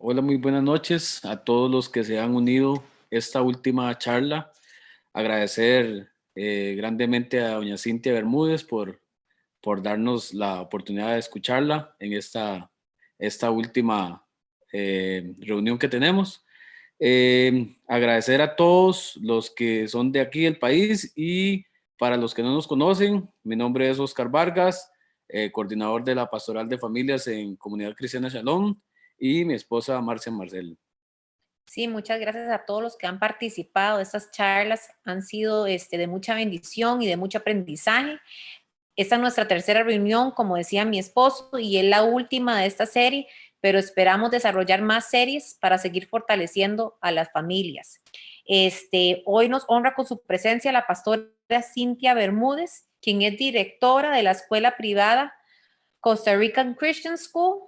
Hola, muy buenas noches a todos los que se han unido esta última charla. Agradecer grandemente a doña Cintia Bermúdez por darnos la oportunidad de escucharla en esta última reunión que tenemos. Agradecer a todos los que son de aquí del país y para los que no nos conocen, mi nombre es Oscar Vargas, coordinador de la Pastoral de Familias en Comunidad Cristiana Shalom, y mi esposa Marcia Marcel. Sí, muchas gracias a todos los que han participado. Estas charlas han sido de mucha bendición y de mucho aprendizaje. Esta es nuestra tercera reunión, como decía mi esposo, y es la última de esta serie, pero esperamos desarrollar más series para seguir fortaleciendo a las familias. Hoy nos honra con su presencia la pastora Cintia Bermúdez, quien es directora de la escuela privada Costa Rican Christian School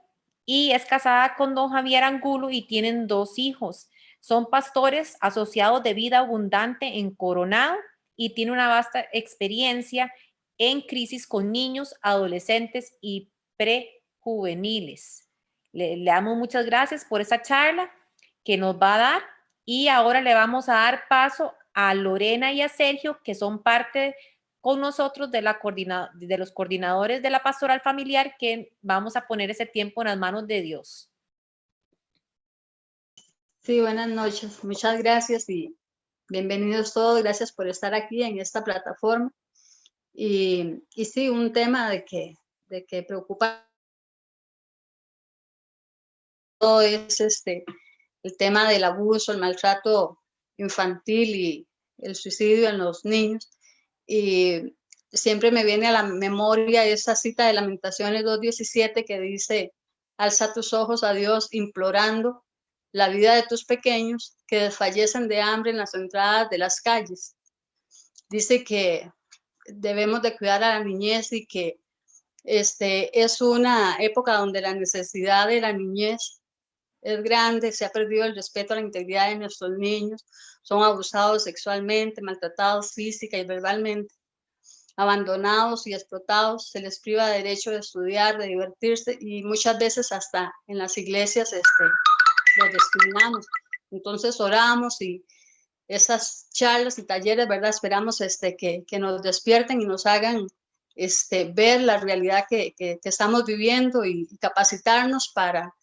y es casada con don Javier Angulo y tienen 2 hijos. Son pastores asociados de Vida Abundante en Coronado y tiene una vasta experiencia en crisis con niños, adolescentes y prejuveniles. Le damos muchas gracias por esa charla que nos va a dar y ahora le vamos a dar paso a Lorena y a Sergio, que son parte con nosotros de los coordinadores de la pastoral familiar, que vamos a poner ese tiempo en las manos de Dios. Sí, buenas noches. Muchas gracias y bienvenidos todos. Gracias por estar aquí en esta plataforma. Y sí, un tema de que preocupa todo es el tema del abuso, el maltrato infantil y el suicidio en los niños. Y siempre me viene a la memoria esa cita de Lamentaciones 2:17 que dice: alza tus ojos a Dios implorando la vida de tus pequeños que desfallecen de hambre en las entradas de las calles. Dice que debemos de cuidar a la niñez y que es una época donde la necesidad de la niñez es grande, se ha perdido el respeto a la integridad de nuestros niños, son abusados sexualmente, maltratados física y verbalmente, abandonados y explotados, se les priva de derecho de estudiar, de divertirse y muchas veces hasta en las iglesias los discriminamos. Entonces oramos y esas charlas y talleres, ¿verdad? Esperamos que nos despierten y nos hagan ver la realidad que estamos viviendo y capacitarnos para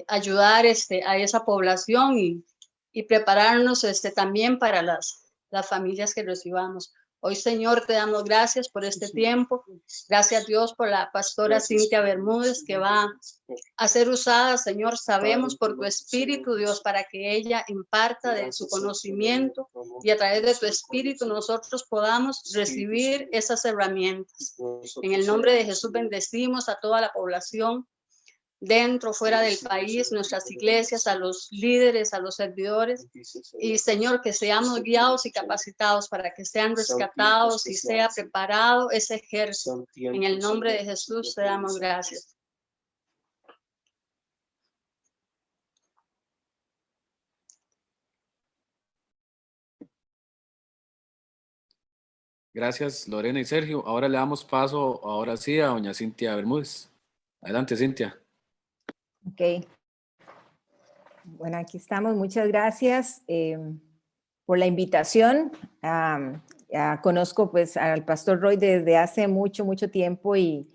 ayudar a esa población y prepararnos también para las familias que recibamos. Hoy, Señor, te damos gracias por este tiempo. Gracias, Dios, por la pastora Cintia Bermúdez, que va a ser usada, Señor, sabemos, por tu Espíritu, Dios, para que ella imparta de su conocimiento y a través de tu Espíritu nosotros podamos recibir esas herramientas. En el nombre de Jesús bendecimos a toda la población, dentro, fuera del país, nuestras iglesias, a los líderes, a los servidores, y Señor, que seamos guiados y capacitados para que sean rescatados y sea preparado ese ejército. En el nombre de Jesús te damos gracias. Gracias, Lorena y Sergio. Ahora le damos paso, ahora sí, a doña Cintia Bermúdez. Adelante, Cintia. Ok. Bueno, aquí estamos. Muchas gracias por la invitación. Conozco pues al pastor Roy desde hace mucho tiempo y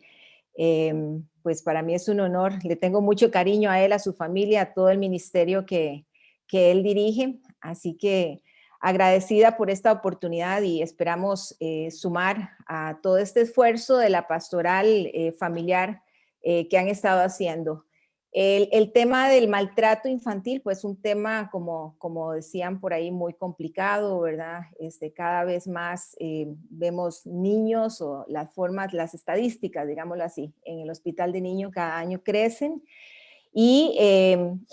pues para mí es un honor. Le tengo mucho cariño a él, a su familia, a todo el ministerio que él dirige. Así que agradecida por esta oportunidad y esperamos sumar a todo este esfuerzo de la pastoral familiar que han estado haciendo. El tema del maltrato infantil, pues un tema, como decían por ahí, muy complicado, ¿verdad? Cada vez más vemos niños o las estadísticas, digámoslo así, en el hospital de niños cada año crecen. Y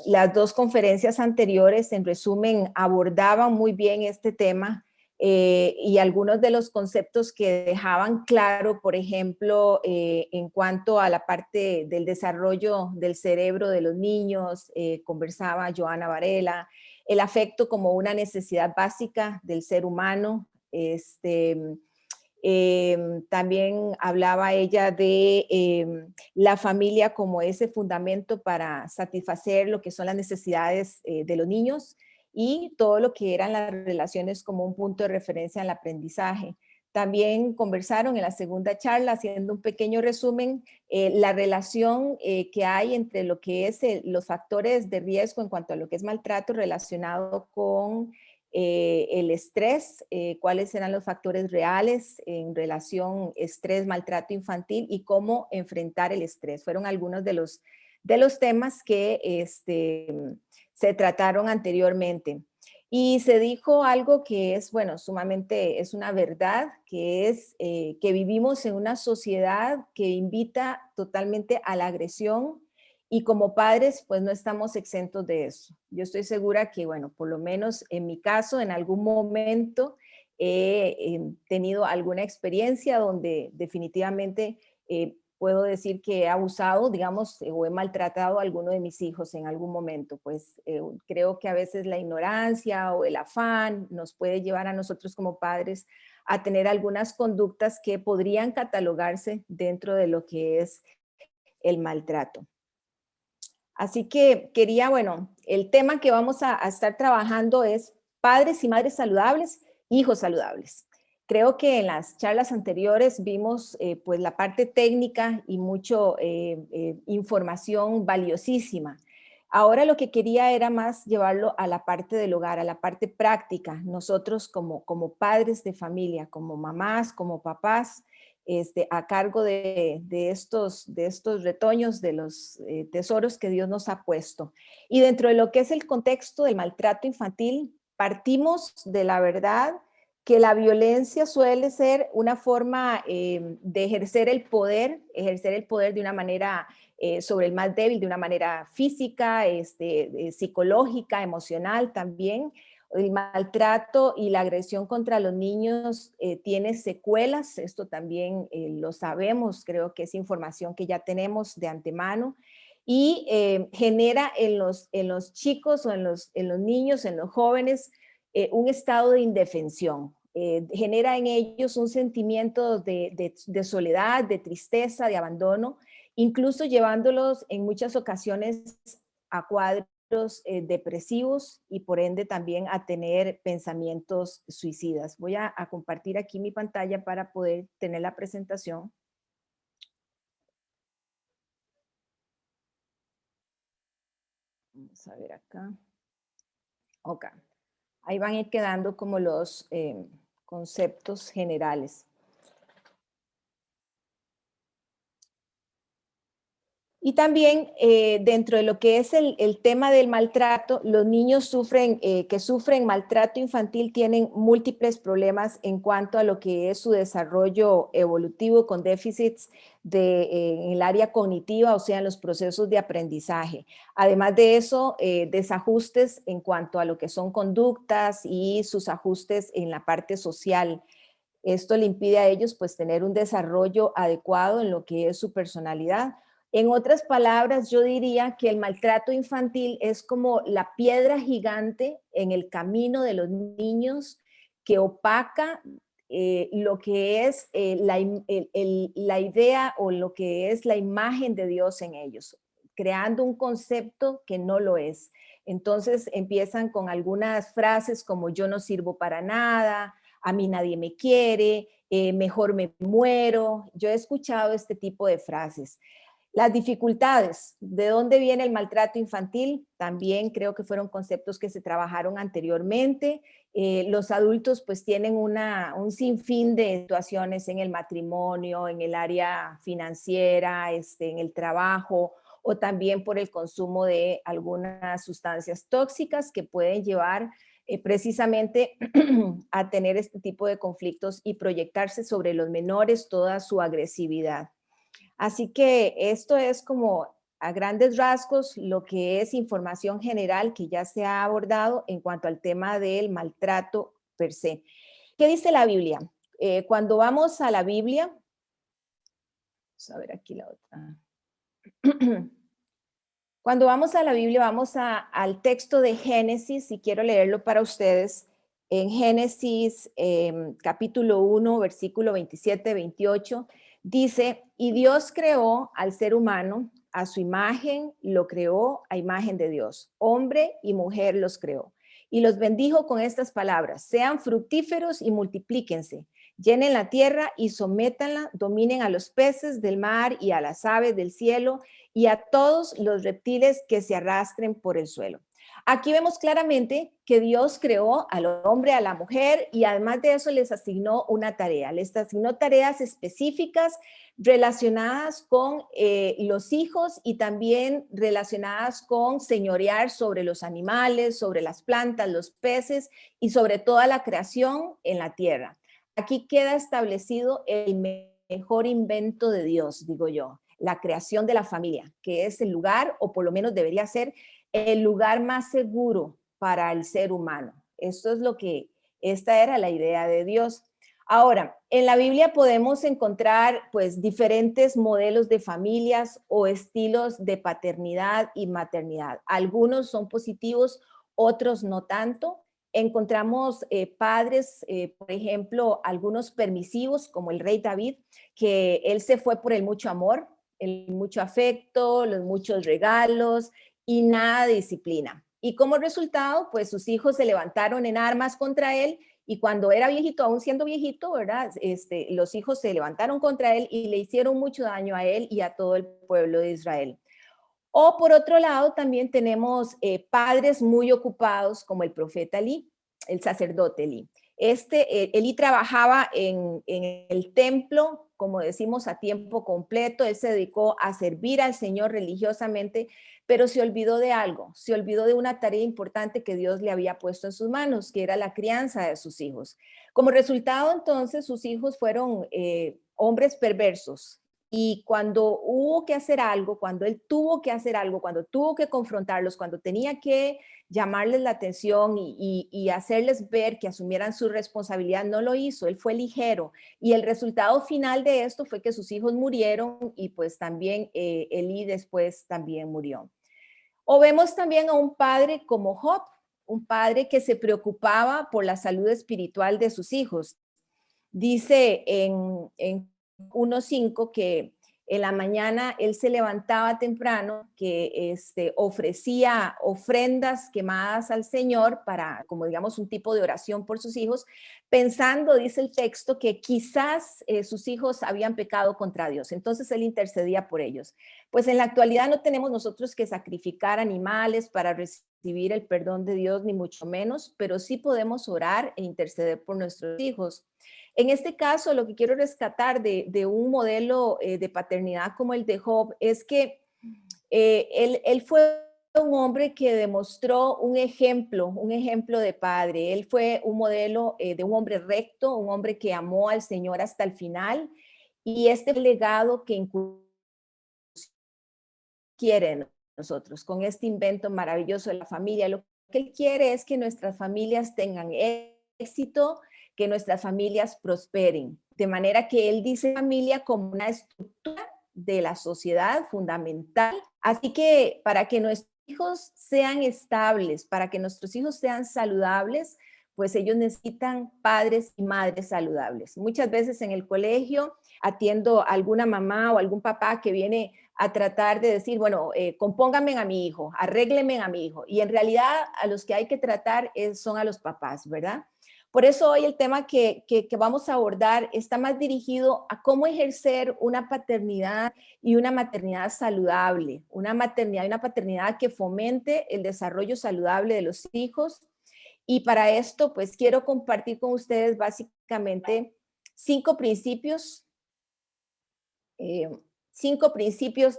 las 2 conferencias anteriores, en resumen, abordaban muy bien este tema y algunos de los conceptos que dejaban claro, por ejemplo, en cuanto a la parte del desarrollo del cerebro de los niños, conversaba Joana Varela, el afecto como una necesidad básica del ser humano, También hablaba ella de la familia como ese fundamento para satisfacer lo que son las necesidades de los niños y todo lo que eran las relaciones como un punto de referencia al aprendizaje. También conversaron en la segunda charla, haciendo un pequeño resumen, la relación que hay entre lo que es los factores de riesgo en cuanto a lo que es maltrato relacionado con el estrés, cuáles eran los factores reales en relación estrés, maltrato infantil y cómo enfrentar el estrés. Fueron algunos de los temas que se trataron anteriormente. Y se dijo algo que es, bueno, sumamente, es una verdad, que es que vivimos en una sociedad que invita totalmente a la agresión y como padres, pues no estamos exentos de eso. Yo estoy segura que, bueno, por lo menos en mi caso, en algún momento he tenido alguna experiencia donde definitivamente puedo decir que he abusado, digamos, o he maltratado a alguno de mis hijos en algún momento. Pues creo que a veces la ignorancia o el afán nos puede llevar a nosotros como padres a tener algunas conductas que podrían catalogarse dentro de lo que es el maltrato. Así que quería, bueno, el tema que vamos a estar trabajando es padres y madres saludables, hijos saludables. Creo que en las charlas anteriores vimos pues la parte técnica y mucho información valiosísima. Ahora lo que quería era más llevarlo a la parte del hogar, a la parte práctica. Nosotros como padres de familia, como mamás, como papás, a cargo de estos retoños, de los tesoros que Dios nos ha puesto. Y dentro de lo que es el contexto del maltrato infantil, partimos de la verdad que la violencia suele ser una forma de ejercer el poder de una manera sobre el más débil, de una manera física, psicológica, emocional también. El maltrato y la agresión contra los niños tiene secuelas, esto también lo sabemos, creo que es información que ya tenemos de antemano, y genera en los chicos o en los niños, en los jóvenes, un estado de indefensión. Genera en ellos un sentimiento de soledad, de tristeza, de abandono, incluso llevándolos en muchas ocasiones a cuadros depresivos y por ende también a tener pensamientos suicidas. Voy a compartir aquí mi pantalla para poder tener la presentación. Vamos a ver acá. Ok. Ahí van a ir quedando como los conceptos generales. Y también dentro de lo que es el tema del maltrato, los niños que sufren maltrato infantil tienen múltiples problemas en cuanto a lo que es su desarrollo evolutivo con déficits en el área cognitiva, o sea, en los procesos de aprendizaje. Además de eso, desajustes en cuanto a lo que son conductas y sus ajustes en la parte social. Esto le impide a ellos pues tener un desarrollo adecuado en lo que es su personalidad. En otras palabras, yo diría que el maltrato infantil es como la piedra gigante en el camino de los niños que opaca lo que es la idea o lo que es la imagen de Dios en ellos, creando un concepto que no lo es. Entonces empiezan con algunas frases como yo no sirvo para nada, a mí nadie me quiere, mejor me muero. Yo he escuchado este tipo de frases. Las dificultades, ¿de dónde viene el maltrato infantil? También creo que fueron conceptos que se trabajaron anteriormente. Los adultos pues tienen un sinfín de situaciones en el matrimonio, en el área financiera, en el trabajo, o también por el consumo de algunas sustancias tóxicas que pueden llevar precisamente a tener este tipo de conflictos y proyectarse sobre los menores toda su agresividad. Así que esto es como a grandes rasgos lo que es información general que ya se ha abordado en cuanto al tema del maltrato per se. ¿Qué dice la Biblia? Cuando vamos a la Biblia, vamos a ver aquí la otra. Cuando vamos a la Biblia, vamos al texto de Génesis y quiero leerlo para ustedes. en Génesis capítulo 1, versículo 27-28, dice, y Dios creó al ser humano, a su imagen lo creó, a imagen de Dios, hombre y mujer los creó. Y los bendijo con estas palabras, sean fructíferos y multiplíquense, llenen la tierra y sométanla, dominen a los peces del mar y a las aves del cielo y a todos los reptiles que se arrastren por el suelo. Aquí vemos claramente que Dios creó al hombre, a la mujer, y además de eso les asignó una tarea. Les asignó tareas específicas relacionadas con los hijos y también relacionadas con señorear sobre los animales, sobre las plantas, los peces y sobre toda la creación en la tierra. Aquí queda establecido el mejor invento de Dios, digo yo, la creación de la familia, que es el lugar, o por lo menos debería ser, el lugar más seguro para el ser humano. Esto es lo que, esta era la idea de Dios. Ahora, en la Biblia podemos encontrar pues diferentes modelos de familias o estilos de paternidad y maternidad. Algunos son positivos, otros no tanto. Encontramos padres, por ejemplo, algunos permisivos, como el rey David, que él se fue por el mucho amor, el mucho afecto, los muchos regalos, y nada de disciplina. Y como resultado, pues sus hijos se levantaron en armas contra él y cuando era viejito, aún siendo viejito, ¿verdad? Los hijos se levantaron contra él y le hicieron mucho daño a él y a todo el pueblo de Israel. O por otro lado, también tenemos padres muy ocupados como el profeta Elí, el sacerdote Elí. Elí trabajaba en el templo, como decimos, a tiempo completo. Él se dedicó a servir al Señor religiosamente, pero se olvidó de algo, se olvidó de una tarea importante que Dios le había puesto en sus manos, que era la crianza de sus hijos. Como resultado, entonces, sus hijos fueron hombres perversos. Y cuando hubo que hacer algo, cuando él tuvo que hacer algo, cuando tuvo que confrontarlos, cuando tenía que llamarles la atención y hacerles ver que asumieran su responsabilidad, no lo hizo, él fue ligero. Y el resultado final de esto fue que sus hijos murieron y pues también Elí después también murió. O vemos también a un padre como Job, un padre que se preocupaba por la salud espiritual de sus hijos. Dice en 1:5 que en la mañana él se levantaba temprano, que ofrecía ofrendas quemadas al Señor para, como digamos, un tipo de oración por sus hijos, pensando, dice el texto, que quizás sus hijos habían pecado contra Dios. Entonces él intercedía por ellos. Pues en la actualidad no tenemos nosotros que sacrificar animales para recibir el perdón de Dios, ni mucho menos, pero sí podemos orar e interceder por nuestros hijos. En este caso, lo que quiero rescatar de un modelo de paternidad como el de Job es que él fue un hombre que demostró un ejemplo de padre. Él fue un modelo de un hombre recto, un hombre que amó al Señor hasta el final. Y este legado que quiere nosotros con este invento maravilloso de la familia, lo que él quiere es que nuestras familias tengan éxito, que nuestras familias prosperen. De manera que él dice familia como una estructura de la sociedad fundamental. Así que para que nuestros hijos sean estables, para que nuestros hijos sean saludables, pues ellos necesitan padres y madres saludables. Muchas veces en el colegio atiendo a alguna mamá o algún papá que viene a tratar de decir, bueno, compónganme a mi hijo, arréglenme a mi hijo. Y en realidad a los que hay que tratar son a los papás, ¿verdad? Por eso hoy el tema que vamos a abordar está más dirigido a cómo ejercer una paternidad y una maternidad saludable, una maternidad y una paternidad que fomente el desarrollo saludable de los hijos. Y para esto, pues quiero compartir con ustedes básicamente 5 principios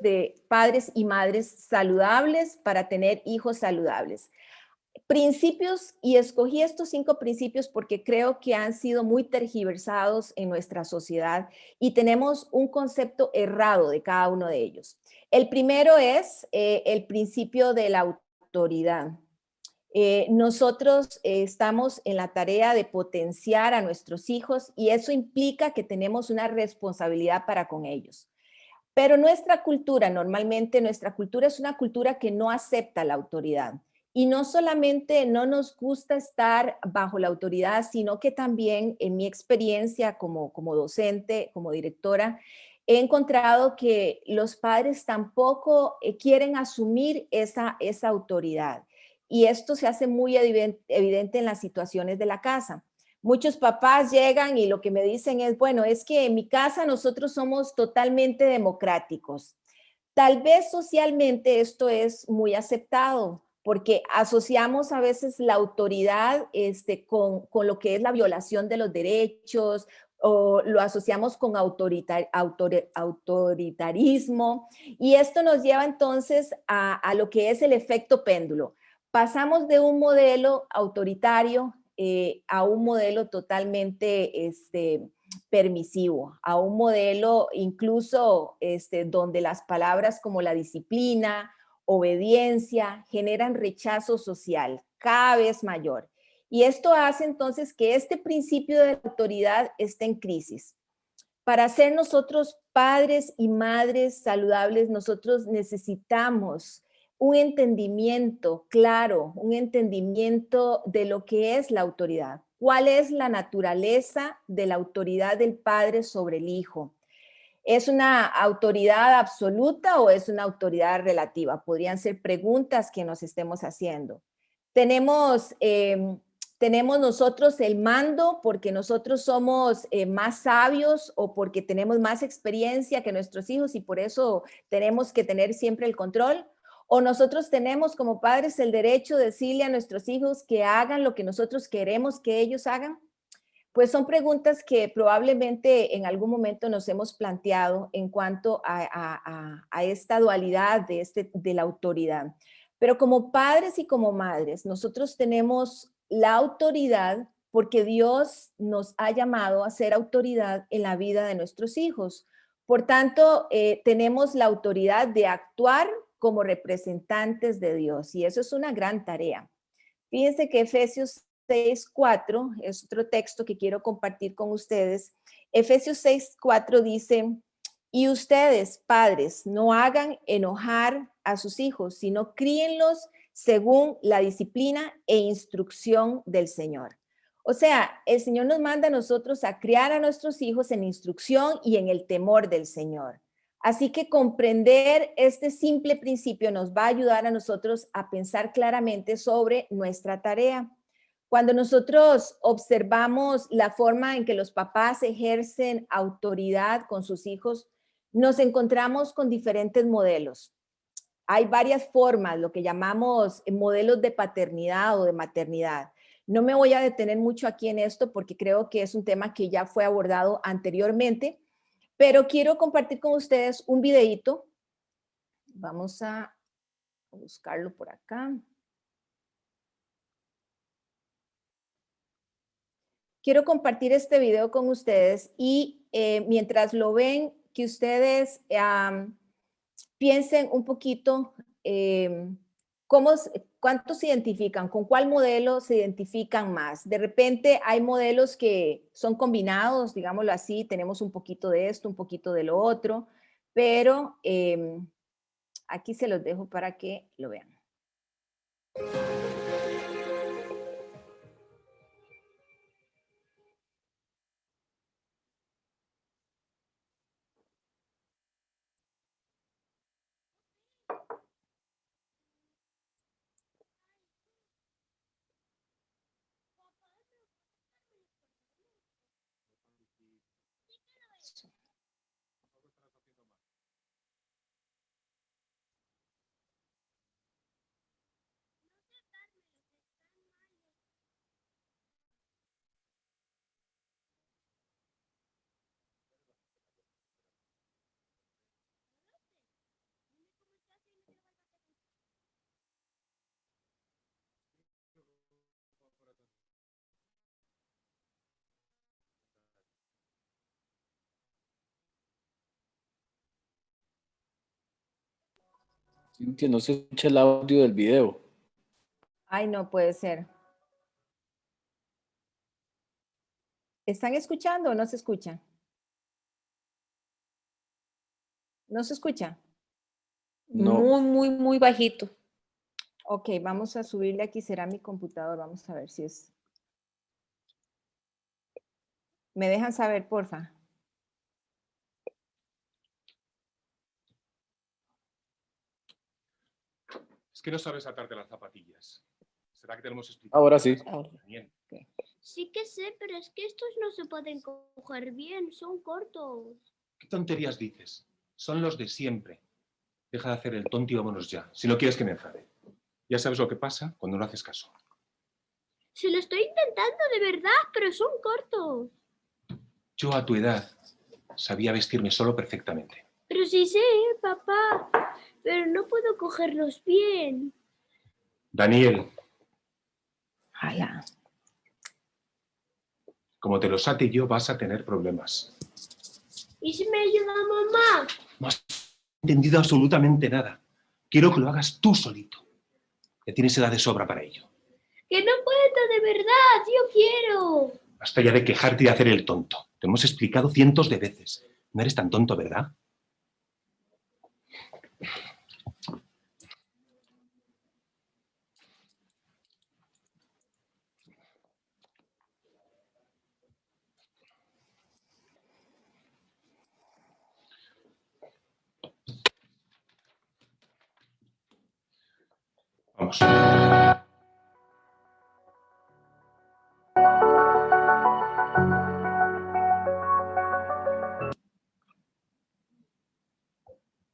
de padres y madres saludables para tener hijos saludables. Principios, y escogí estos 5 principios porque creo que han sido muy tergiversados en nuestra sociedad y tenemos un concepto errado de cada uno de ellos. El primero es el principio de la autoridad. Nosotros estamos en la tarea de potenciar a nuestros hijos y eso implica que tenemos una responsabilidad para con ellos. Pero nuestra cultura, normalmente nuestra cultura es una cultura que no acepta la autoridad. Y no solamente no nos gusta estar bajo la autoridad, sino que también en mi experiencia como docente, como directora, he encontrado que los padres tampoco quieren asumir esa autoridad. Y esto se hace muy evidente en las situaciones de la casa. Muchos papás llegan y lo que me dicen es, bueno, es que en mi casa nosotros somos totalmente democráticos. Tal vez socialmente esto es muy aceptado, porque asociamos a veces la autoridad con lo que es la violación de los derechos, o lo asociamos con autoritarismo, y esto nos lleva entonces a lo que es el efecto péndulo. Pasamos de un modelo autoritario a un modelo totalmente permisivo, a un modelo incluso donde las palabras como la disciplina, obediencia, generan rechazo social cada vez mayor. Y esto hace entonces que este principio de autoridad esté en crisis. Para ser nosotros padres y madres saludables, nosotros necesitamos un entendimiento claro, un entendimiento de lo que es la autoridad. ¿Cuál es la naturaleza de la autoridad del padre sobre el hijo? ¿Es una autoridad absoluta o es una autoridad relativa? Podrían ser preguntas que nos estemos haciendo. Tenemos nosotros el mando porque nosotros somos más sabios o porque tenemos más experiencia que nuestros hijos y por eso tenemos que tener siempre el control. O nosotros tenemos como padres el derecho de decirle a nuestros hijos que hagan lo que nosotros queremos que ellos hagan. Pues son preguntas que probablemente en algún momento nos hemos planteado en cuanto a esta dualidad de la autoridad. Pero como padres y como madres, nosotros tenemos la autoridad porque Dios nos ha llamado a ser autoridad en la vida de nuestros hijos. Por tanto, tenemos la autoridad de actuar como representantes de Dios y eso es una gran tarea. Fíjense que Efesios 6:4 es otro texto que quiero compartir con ustedes. Efesios 6:4 dice, y ustedes, padres, no hagan enojar a sus hijos, sino críenlos según la disciplina e instrucción del Señor. O sea, el Señor nos manda a nosotros a criar a nuestros hijos en instrucción y en el temor del Señor. Así que comprender este simple principio nos va a ayudar a nosotros a pensar claramente sobre nuestra tarea. Cuando nosotros observamos la forma en que los papás ejercen autoridad con sus hijos, nos encontramos con diferentes modelos. Hay varias formas, lo que llamamos modelos de paternidad o de maternidad. No me voy a detener mucho aquí en esto porque creo que es un tema que ya fue abordado anteriormente, pero quiero compartir con ustedes un videíto. Vamos a buscarlo por acá. Quiero compartir este video con ustedes y mientras lo ven, que ustedes piensen un poquito cuántos se identifican, con cuál modelo se identifican más. De repente hay modelos que son combinados, digámoslo así, tenemos un poquito de esto, un poquito de lo otro, pero aquí se los dejo para que lo vean. Cintia, no se escucha el audio del video. Ay, no puede ser. ¿Están escuchando o no se escucha? ¿No se escucha? No. Muy bajito. Ok, vamos a subirle aquí, será mi computador, vamos a ver si es... ¿Me dejan saber, porfa? Es que no sabes atarte las zapatillas. ¿Será que te lo hemos explicado? Ahora sí. Bien. Sí que sé, pero es que estos no se pueden coger bien, son cortos. ¿Qué tonterías dices? Son los de siempre. Deja de hacer el tonto y vámonos ya, si no quieres que me enfade. Ya sabes lo que pasa cuando no haces caso. Se lo estoy intentando de verdad, pero son cortos. Yo a tu edad sabía vestirme solo perfectamente. Pero sí sé, papá, pero no puedo cogerlos bien. Daniel, Ya. como te los ate yo, vas a tener problemas. ¿Y si me ayuda mamá? No has entendido absolutamente nada. Quiero que lo hagas tú solito. Ya tienes edad de sobra para ello. Que no puedo de verdad, yo quiero. Basta ya de quejarte y de hacer el tonto. Te hemos explicado cientos de veces. No eres tan tonto, ¿verdad? Vamos.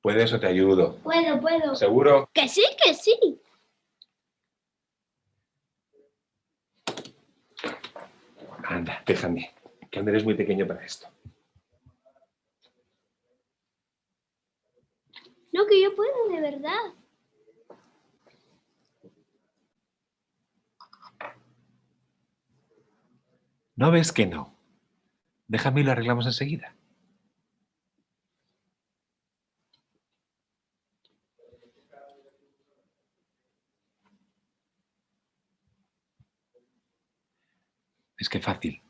¿Puedes o te ayudo? Puedo. ¿Seguro? Que sí, que sí. Anda, déjame, que aún eres muy pequeño para esto. No, que yo puedo de verdad. ¿No ves que no? Déjame y lo arreglamos enseguida. Es que fácil.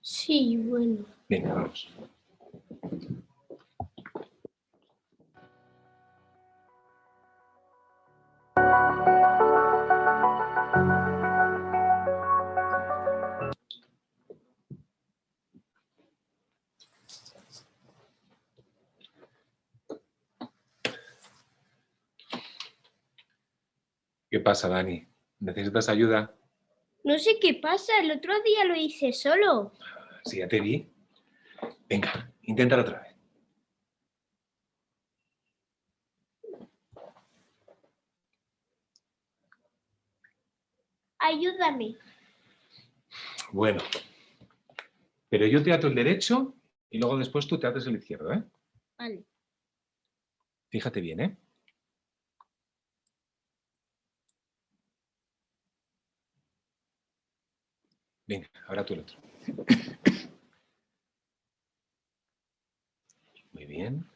Sí, bueno. Venga, vamos. ¿Qué pasa, Dani? ¿Necesitas ayuda? No sé qué pasa, el otro día lo hice solo. Sí, ya te vi. Venga, inténtalo otra vez. Ayúdame. Bueno. Pero yo te ato el derecho y luego después tú te atas el izquierdo, ¿eh? Vale. Fíjate bien, ¿eh? Venga, ahora tú el otro. Muy bien.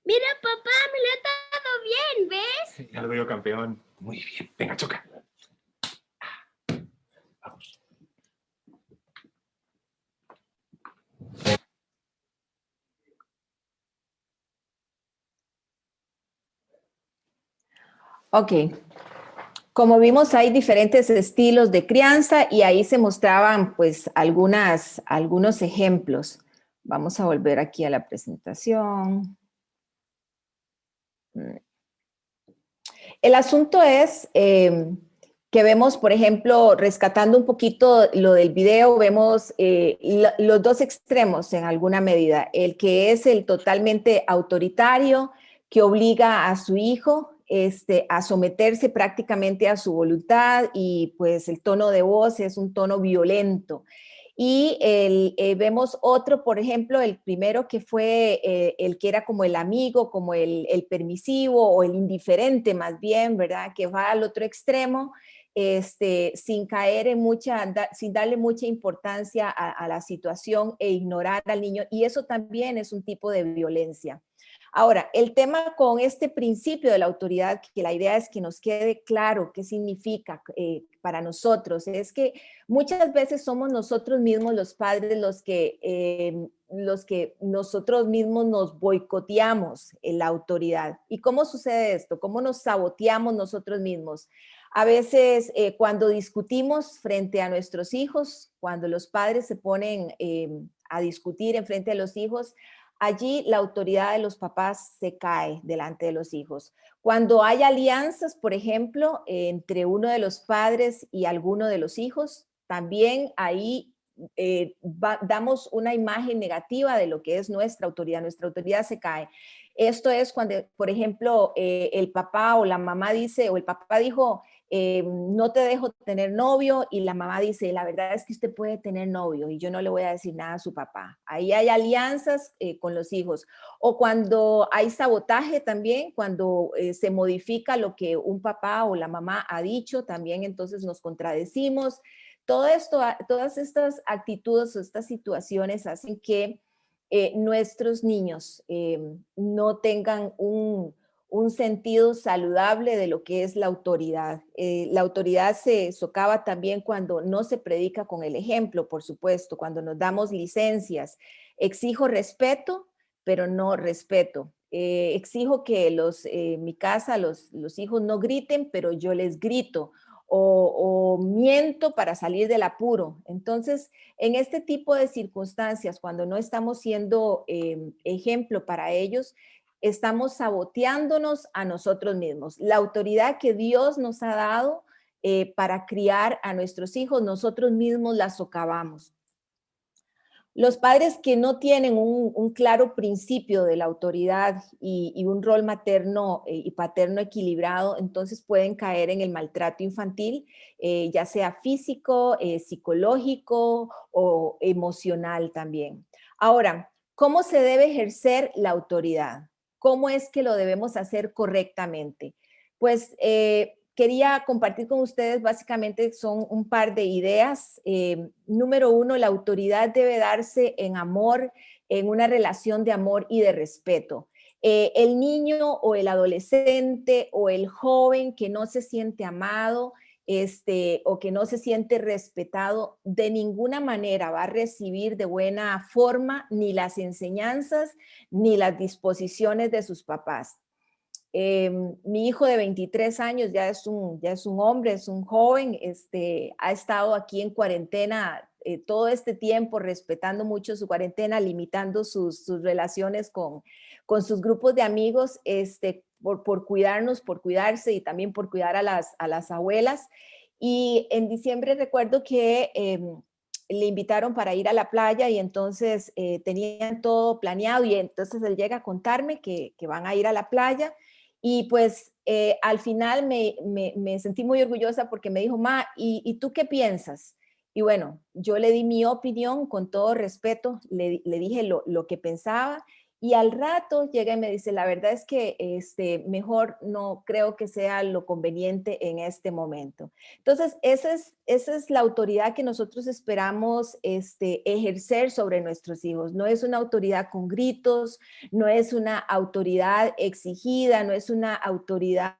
Mira, papá, me lo he atado bien, ¿ves? Ya lo veo, campeón. Muy bien. Venga, choca. Vamos. Ok. Como vimos, hay diferentes estilos de crianza y ahí se mostraban pues algunos ejemplos. Vamos a volver aquí a la presentación. El asunto es que vemos, por ejemplo, rescatando un poquito lo del video, vemos los dos extremos en alguna medida. El que es el totalmente autoritario, que obliga a su hijo a someterse prácticamente a su voluntad y pues el tono de voz es un tono violento. Y vemos otro, por ejemplo, el primero que fue el que era como el amigo, como el permisivo o el indiferente más bien, ¿verdad? Que va al otro extremo, sin caer en sin darle mucha importancia a la situación e ignorar al niño. Y eso también es un tipo de violencia. Ahora, el tema con este principio de la autoridad, que la idea es que nos quede claro qué significa para nosotros, es que muchas veces somos nosotros mismos los padres los que nosotros mismos nos boicoteamos en la autoridad. ¿Y cómo sucede esto? ¿Cómo nos saboteamos nosotros mismos? A veces cuando discutimos frente a nuestros hijos, cuando los padres se ponen a discutir en frente de los hijos, allí la autoridad de los papás se cae delante de los hijos. Cuando hay alianzas, por ejemplo, entre uno de los padres y alguno de los hijos, también ahí damos una imagen negativa de lo que es nuestra autoridad se cae. Esto es cuando, por ejemplo, el papá o la mamá dice, o el papá dijo, no te dejo tener novio, y la mamá dice, la verdad es que usted puede tener novio y yo no le voy a decir nada a su papá. Ahí hay alianzas con los hijos. O cuando hay sabotaje también, cuando se modifica lo que un papá o la mamá ha dicho, también entonces nos contradecimos. Todo esto, todas estas actitudes o estas situaciones hacen que nuestros niños no tengan un sentido saludable de lo que es la autoridad. La autoridad se socava también cuando no se predica con el ejemplo, por supuesto, cuando nos damos licencias. Exijo respeto, pero no respeto. Exijo que en mi casa los hijos no griten, pero yo les grito. O miento para salir del apuro. Entonces, en este tipo de circunstancias, cuando no estamos siendo ejemplo para ellos, estamos saboteándonos a nosotros mismos. La autoridad que Dios nos ha dado para criar a nuestros hijos, nosotros mismos la socavamos. Los padres que no tienen un claro principio de la autoridad y un rol materno y paterno equilibrado, entonces pueden caer en el maltrato infantil, ya sea físico, psicológico o emocional también. Ahora, ¿cómo se debe ejercer la autoridad? ¿Cómo es que lo debemos hacer correctamente? Pues quería compartir con ustedes, básicamente son un par de ideas. Número uno, la autoridad debe darse en amor, en una relación de amor y de respeto. El niño o el adolescente o el joven que no se siente amado o que no se siente respetado, de ninguna manera va a recibir de buena forma ni las enseñanzas ni las disposiciones de sus papás. Mi hijo de 23 años ya es un hombre, es un joven, ha estado aquí en cuarentena todo este tiempo, respetando mucho su cuarentena, limitando sus relaciones con sus grupos de amigos, por cuidarnos, por cuidarse y también por cuidar a las abuelas. Y en diciembre recuerdo que le invitaron para ir a la playa y entonces tenían todo planeado y entonces él llega a contarme que van a ir a la playa. Y pues al final me sentí muy orgullosa porque me dijo, ma, ¿y tú qué piensas? Y bueno, yo le di mi opinión con todo respeto, le dije lo que pensaba y al rato llega y me dice, la verdad es que mejor no creo que sea lo conveniente en este momento. Entonces, esa es la autoridad que nosotros esperamos ejercer sobre nuestros hijos. No es una autoridad con gritos, no es una autoridad exigida, no es una autoridad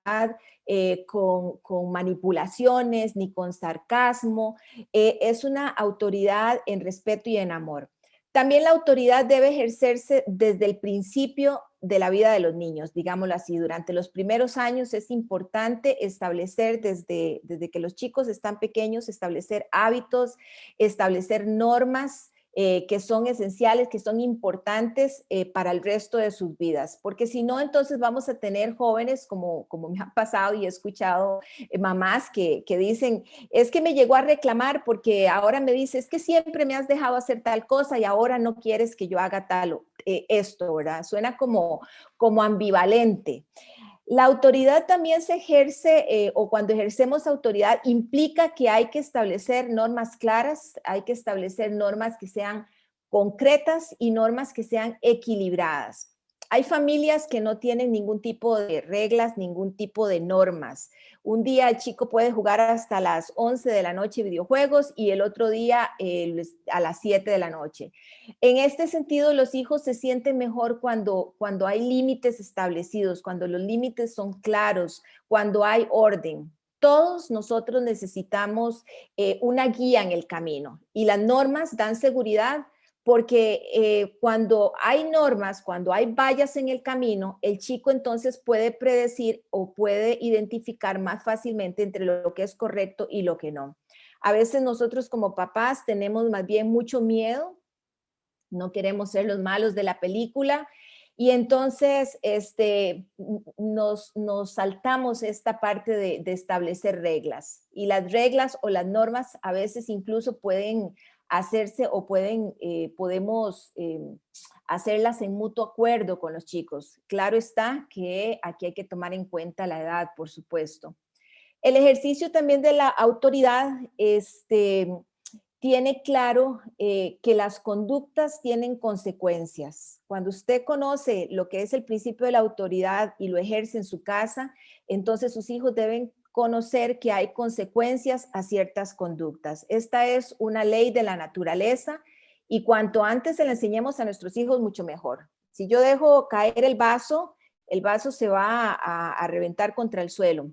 con manipulaciones ni con sarcasmo. Es una autoridad en respeto y en amor. También la autoridad debe ejercerse desde el principio de la vida de los niños, digámoslo así. Durante los primeros años es importante establecer, desde que los chicos están pequeños, establecer hábitos, establecer normas que son esenciales, que son importantes para el resto de sus vidas. Porque si no, entonces vamos a tener jóvenes, como me ha pasado y he escuchado mamás que dicen, es que me llegó a reclamar porque ahora me dice, es que siempre me has dejado hacer tal cosa y ahora no quieres que yo haga tal esto, ¿verdad? Suena como ambivalente. La autoridad también se ejerce, o cuando ejercemos autoridad, implica que hay que establecer normas claras, hay que establecer normas que sean concretas y normas que sean equilibradas. Hay familias que no tienen ningún tipo de reglas, ningún tipo de normas. Un día el chico puede jugar hasta las 11 de la noche videojuegos y el otro día a las 7 de la noche. En este sentido, los hijos se sienten mejor cuando hay límites establecidos, cuando los límites son claros, cuando hay orden. Todos nosotros necesitamos una guía en el camino y las normas dan seguridad porque cuando hay normas, cuando hay vallas en el camino, el chico entonces puede predecir o puede identificar más fácilmente entre lo que es correcto y lo que no. A veces nosotros como papás tenemos más bien mucho miedo, no queremos ser los malos de la película y entonces nos saltamos esta parte de establecer reglas. Y las reglas o las normas a veces incluso pueden hacerse o podemos hacerlas en mutuo acuerdo con los chicos. Claro está que aquí hay que tomar en cuenta la edad, por supuesto. El ejercicio también de la autoridad tiene claro que las conductas tienen consecuencias. Cuando usted conoce lo que es el principio de la autoridad y lo ejerce en su casa, entonces sus hijos deben conocer que hay consecuencias a ciertas conductas. Esta es una ley de la naturaleza y cuanto antes se le enseñemos a nuestros hijos, mucho mejor. Si yo dejo caer el vaso se va a reventar contra el suelo.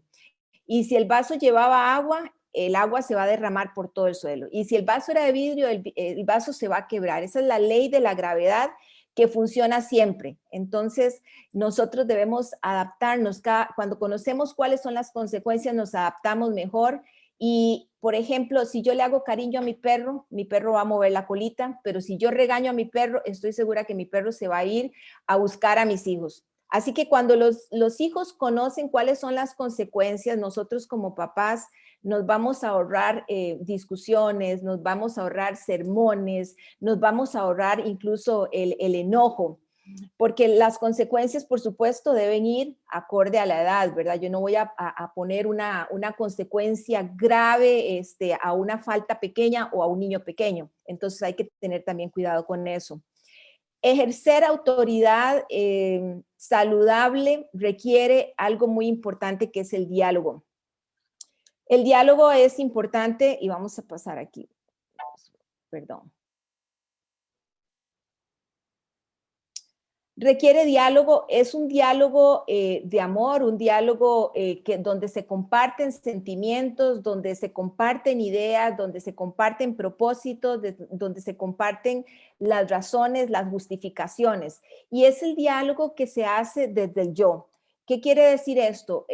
Y si el vaso llevaba agua, el agua se va a derramar por todo el suelo. Y si el vaso era de vidrio, el vaso se va a quebrar. Esa es la ley de la gravedad que funciona siempre. Entonces, nosotros debemos adaptarnos. Cuando conocemos cuáles son las consecuencias, nos adaptamos mejor. Y, por ejemplo, si yo le hago cariño a mi perro va a mover la colita, pero si yo regaño a mi perro, estoy segura que mi perro se va a ir a buscar a mis hijos. Así que cuando los hijos conocen cuáles son las consecuencias, nosotros como papás nos vamos a ahorrar discusiones, nos vamos a ahorrar sermones, nos vamos a ahorrar incluso el enojo, porque las consecuencias, por supuesto, deben ir acorde a la edad, ¿verdad? Yo no voy a poner una consecuencia grave a una falta pequeña o a un niño pequeño. Entonces hay que tener también cuidado con eso. Ejercer autoridad saludable requiere algo muy importante que es el diálogo. El diálogo es importante y vamos a pasar aquí. Perdón. Requiere diálogo, es un diálogo de amor, un diálogo donde se comparten sentimientos, donde se comparten ideas, donde se comparten propósitos, donde se comparten las razones, las justificaciones. Y es el diálogo que se hace desde el yo. ¿Qué quiere decir esto?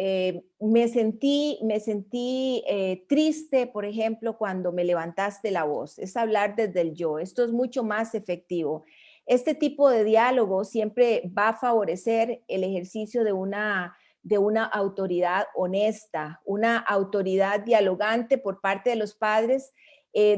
Me sentí triste, por ejemplo, cuando me levantaste la voz. Es hablar desde el yo. Esto es mucho más efectivo. Este tipo de diálogo siempre va a favorecer el ejercicio de una autoridad honesta, una autoridad dialogante por parte de los padres,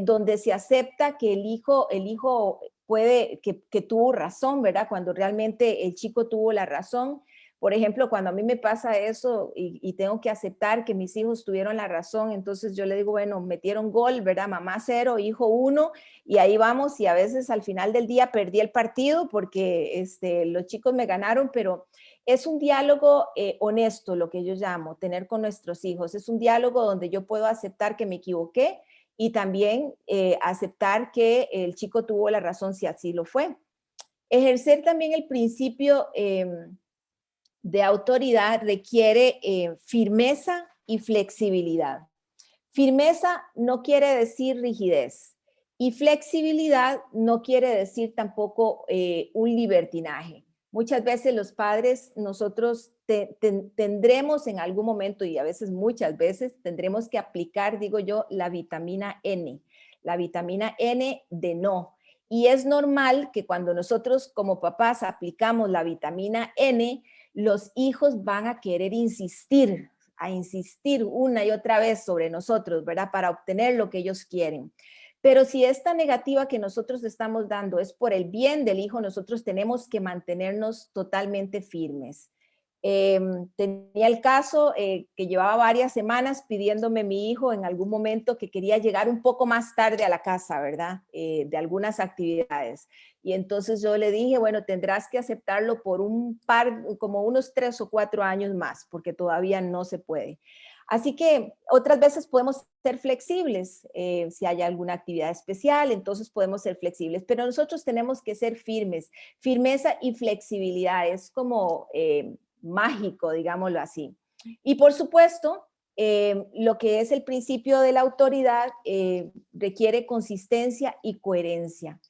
donde se acepta que el hijo puede, que tuvo razón, ¿verdad? Cuando realmente el chico tuvo la razón. Por ejemplo, cuando a mí me pasa eso y tengo que aceptar que mis hijos tuvieron la razón, entonces yo le digo, bueno, metieron gol, ¿verdad? Mamá 0, hijo 1, y ahí vamos, y a veces al final del día perdí el partido porque los chicos me ganaron, pero es un diálogo honesto, lo que yo llamo, tener con nuestros hijos. Es un diálogo donde yo puedo aceptar que me equivoqué y también aceptar que el chico tuvo la razón si así lo fue. Ejercer también el principio de autoridad requiere firmeza y flexibilidad. Firmeza no quiere decir rigidez y flexibilidad no quiere decir tampoco un libertinaje. Muchas veces los padres, nosotros tendremos en algún momento y a veces muchas veces tendremos que aplicar, digo yo, la vitamina N de no. Y es normal que cuando nosotros como papás aplicamos la vitamina N, los hijos van a querer insistir una y otra vez sobre nosotros, ¿verdad? Para obtener lo que ellos quieren. Pero si esta negativa que nosotros estamos dando es por el bien del hijo, nosotros tenemos que mantenernos totalmente firmes. Tenía el caso que llevaba varias semanas pidiéndome mi hijo en algún momento que quería llegar un poco más tarde a la casa, ¿verdad? De algunas actividades. Y entonces yo le dije, bueno, tendrás que aceptarlo por como unos 3 o 4 años más, porque todavía no se puede. Así que otras veces podemos ser flexibles, si hay alguna actividad especial, entonces podemos ser flexibles, pero nosotros tenemos que ser firmes. Firmeza y flexibilidad es como mágico, digámoslo así. Y por supuesto, lo que es el principio de la autoridad requiere consistencia y coherencia.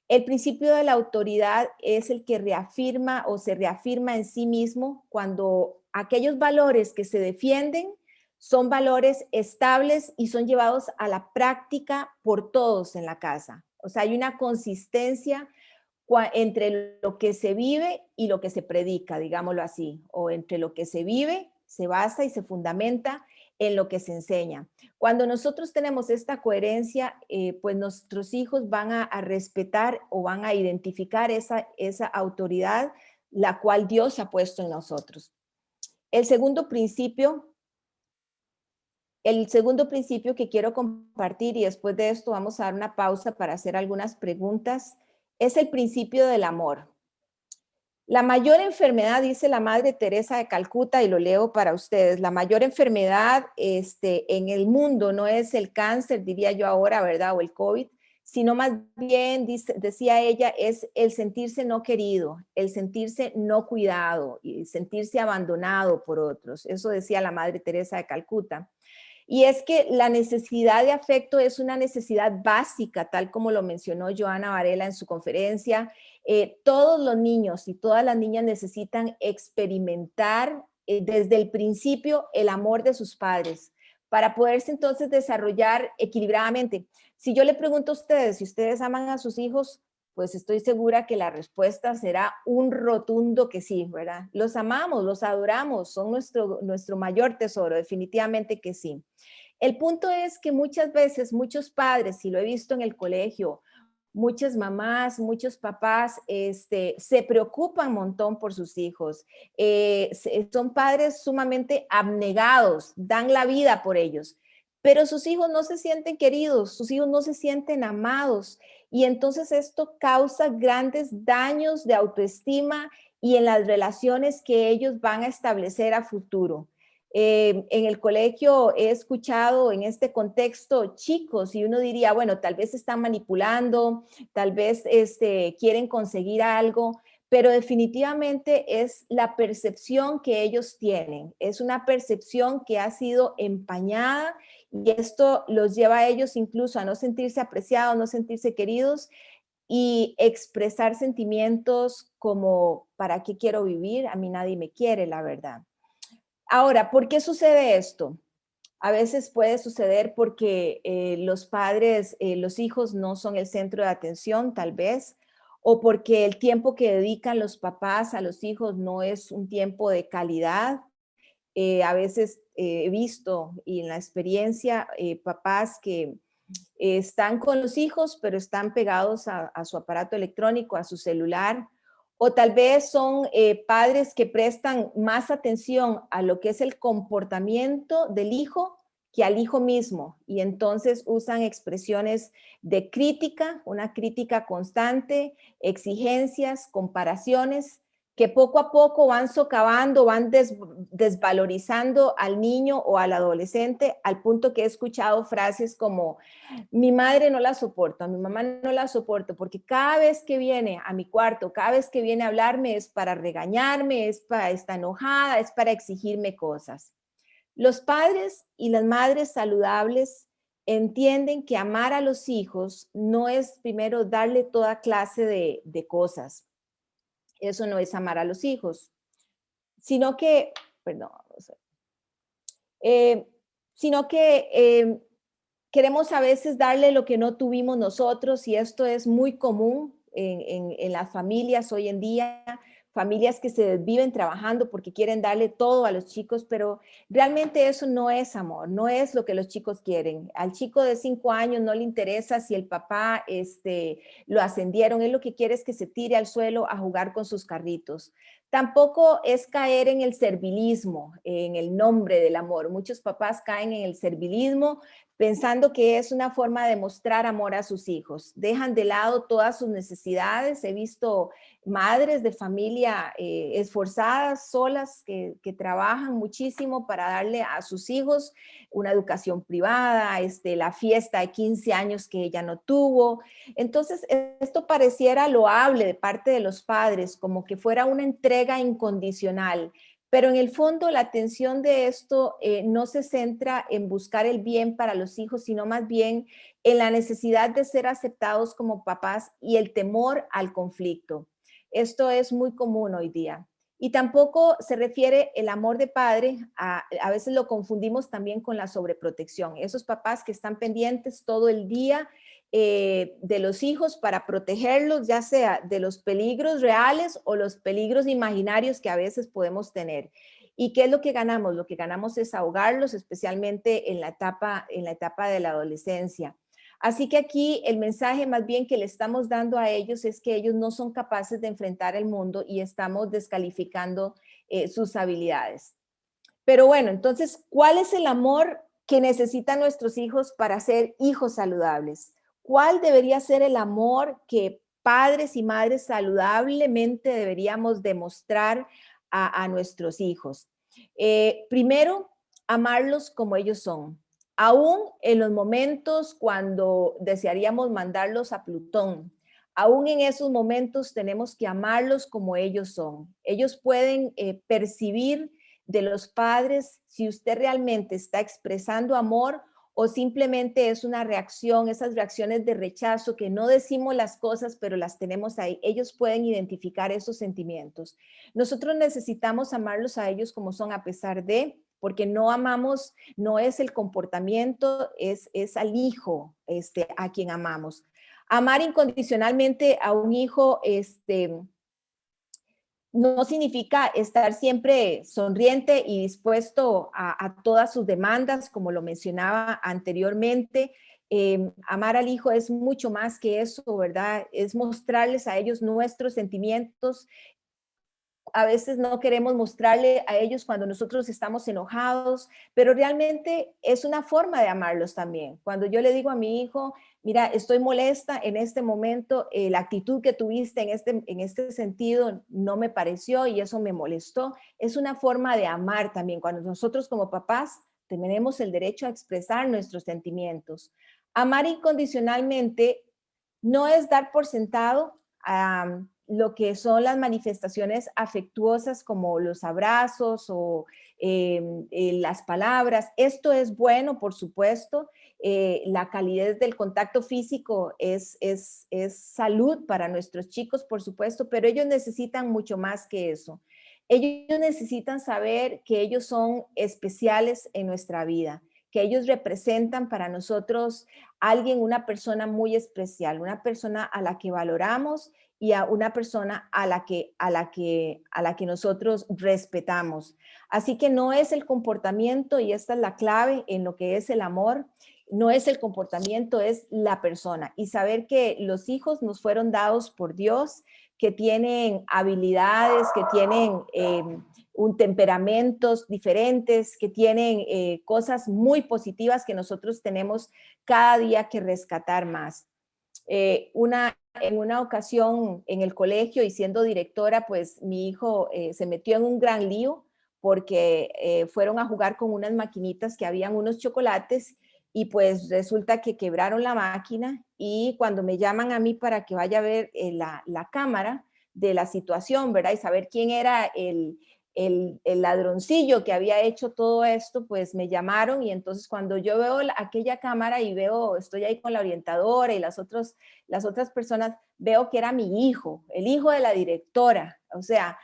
El principio de la autoridad es el que reafirma o se reafirma en sí mismo cuando aquellos valores que se defienden son valores estables y son llevados a la práctica por todos en la casa. O sea, hay una consistencia entre lo que se vive y lo que se predica, digámoslo así, o entre lo que se vive, se basa y se fundamenta en lo que se enseña. Cuando nosotros tenemos esta coherencia, pues nuestros hijos van a respetar o van a identificar esa autoridad, la cual Dios ha puesto en nosotros. El segundo principio que quiero compartir, y después de esto vamos a dar una pausa para hacer algunas preguntas, es el principio del amor. La mayor enfermedad, dice la Madre Teresa de Calcuta, y lo leo para ustedes, la mayor enfermedad en el mundo no es el cáncer, diría yo ahora, ¿verdad? O el COVID, sino más bien, decía ella, es el sentirse no querido, el sentirse no cuidado y sentirse abandonado por otros. Eso decía la Madre Teresa de Calcuta. Y es que la necesidad de afecto es una necesidad básica, tal como lo mencionó Joana Varela en su conferencia. Todos los niños y todas las niñas necesitan experimentar desde el principio el amor de sus padres para poderse entonces desarrollar equilibradamente. Si yo le pregunto a ustedes si ustedes aman a sus hijos, pues estoy segura que la respuesta será un rotundo que sí, ¿verdad? Los amamos, los adoramos, son nuestro mayor tesoro, definitivamente que sí. El punto es que muchas veces, muchos padres, y lo he visto en el colegio, muchas mamás, muchos papás se preocupan un montón por sus hijos. Son padres sumamente abnegados, dan la vida por ellos, pero sus hijos no se sienten queridos, sus hijos no se sienten amados. Y entonces esto causa grandes daños de autoestima y en las relaciones que ellos van a establecer a futuro. En el colegio he escuchado en este contexto chicos y uno diría, bueno, tal vez están manipulando, tal vez quieren conseguir algo, pero definitivamente es la percepción que ellos tienen. Es una percepción que ha sido empañada y esto los lleva a ellos incluso a no sentirse apreciados, no sentirse queridos y expresar sentimientos como, ¿para qué quiero vivir? A mí nadie me quiere, la verdad. Ahora, ¿por qué sucede esto? A veces puede suceder porque los padres, los hijos no son el centro de atención, tal vez, o porque el tiempo que dedican los papás a los hijos no es un tiempo de calidad. A veces he visto y en la experiencia papás que están con los hijos, pero están pegados a su aparato electrónico, a su celular, o tal vez son padres que prestan más atención a lo que es el comportamiento del hijo que al hijo mismo, y entonces usan expresiones de crítica, una crítica constante, exigencias, comparaciones, que poco a poco van socavando, van desvalorizando al niño o al adolescente, al punto que he escuchado frases como, mi madre no la soporto, a mi mamá no la soporto, porque cada vez que viene a mi cuarto, cada vez que viene a hablarme es para regañarme, es para estar enojada, es para exigirme cosas. Los padres y las madres saludables entienden que amar a los hijos no es primero darle toda clase de cosas. Eso no es amar a los hijos, sino que, perdón, sino que queremos a veces darle lo que no tuvimos nosotros y esto es muy común en las familias hoy en día, familias que se desviven trabajando porque quieren darle todo a los chicos, pero realmente eso no es amor, no es lo que los chicos quieren. Al chico de 5 años no le interesa si el papá lo ascendieron, él lo que quiere es que se tire al suelo a jugar con sus carritos. Tampoco es caer en el servilismo, en el nombre del amor. Muchos papás caen en el servilismo pensando que es una forma de mostrar amor a sus hijos. Dejan de lado todas sus necesidades. He visto madres de familia esforzadas, solas, que trabajan muchísimo para darle a sus hijos una educación privada, la fiesta de 15 años que ella no tuvo. Entonces, esto pareciera loable de parte de los padres, como que fuera una entrega incondicional. Pero en el fondo la atención de esto no se centra en buscar el bien para los hijos, sino más bien en la necesidad de ser aceptados como papás y el temor al conflicto. Esto es muy común hoy día. Y tampoco se refiere el amor de padre, a veces lo confundimos también con la sobreprotección. Esos papás que están pendientes todo el día de los hijos para protegerlos, ya sea de los peligros reales o los peligros imaginarios que a veces podemos tener. ¿Y qué es lo que ganamos? Lo que ganamos es ahogarlos, especialmente en la etapa de la adolescencia. Así que aquí el mensaje más bien que le estamos dando a ellos es que ellos no son capaces de enfrentar el mundo y estamos descalificando sus habilidades. Pero bueno, entonces, ¿cuál es el amor que necesitan nuestros hijos para ser hijos saludables? ¿Cuál debería ser el amor que padres y madres saludablemente deberíamos demostrar a nuestros hijos? Primero, amarlos como ellos son. Aún en los momentos cuando desearíamos mandarlos a Plutón, aún en esos momentos tenemos que amarlos como ellos son. Ellos pueden percibir de los padres si usted realmente está expresando amor o simplemente es una reacción, esas reacciones de rechazo que no decimos las cosas, pero las tenemos ahí. Ellos pueden identificar esos sentimientos. Nosotros necesitamos amarlos a ellos como son a pesar de, porque no amamos, no es el comportamiento, es al hijo a quien amamos. Amar incondicionalmente a un hijo, no significa estar siempre sonriente y dispuesto a todas sus demandas, como lo mencionaba anteriormente. Amar al hijo es mucho más que eso, ¿verdad? Es mostrarles a ellos nuestros sentimientos. A veces no queremos mostrarle a ellos cuando nosotros estamos enojados, pero realmente es una forma de amarlos también. Cuando yo le digo a mi hijo, mira, estoy molesta en este momento, la actitud que tuviste en este sentido no me pareció y eso me molestó, es una forma de amar también. Cuando nosotros como papás tenemos el derecho a expresar nuestros sentimientos. Amar incondicionalmente no es dar por sentado lo que son las manifestaciones afectuosas como los abrazos o las palabras. Esto es bueno, por supuesto. La calidez del contacto físico es salud para nuestros chicos, por supuesto, pero ellos necesitan mucho más que eso. Ellos necesitan saber que ellos son especiales en nuestra vida, que ellos representan para nosotros una persona muy especial, una persona a la que valoramos y a una persona a la que nosotros respetamos. Así que no es el comportamiento, y esta es la clave en lo que es el amor, no es el comportamiento, es la persona. Y saber que los hijos nos fueron dados por Dios, que tienen habilidades, que tienen temperamentos diferentes, que tienen cosas muy positivas que nosotros tenemos cada día que rescatar más. En una ocasión en el colegio y siendo directora, pues mi hijo se metió en un gran lío porque fueron a jugar con unas maquinitas que habían unos chocolates y pues resulta que quebraron la máquina y cuando me llaman a mí para que vaya a ver la cámara de la situación, ¿verdad? Y saber quién era el ladroncillo que había hecho todo esto, pues me llamaron y entonces cuando yo veo aquella cámara y estoy ahí con la orientadora y las otras personas, veo que era mi hijo, el hijo de la directora. O sea,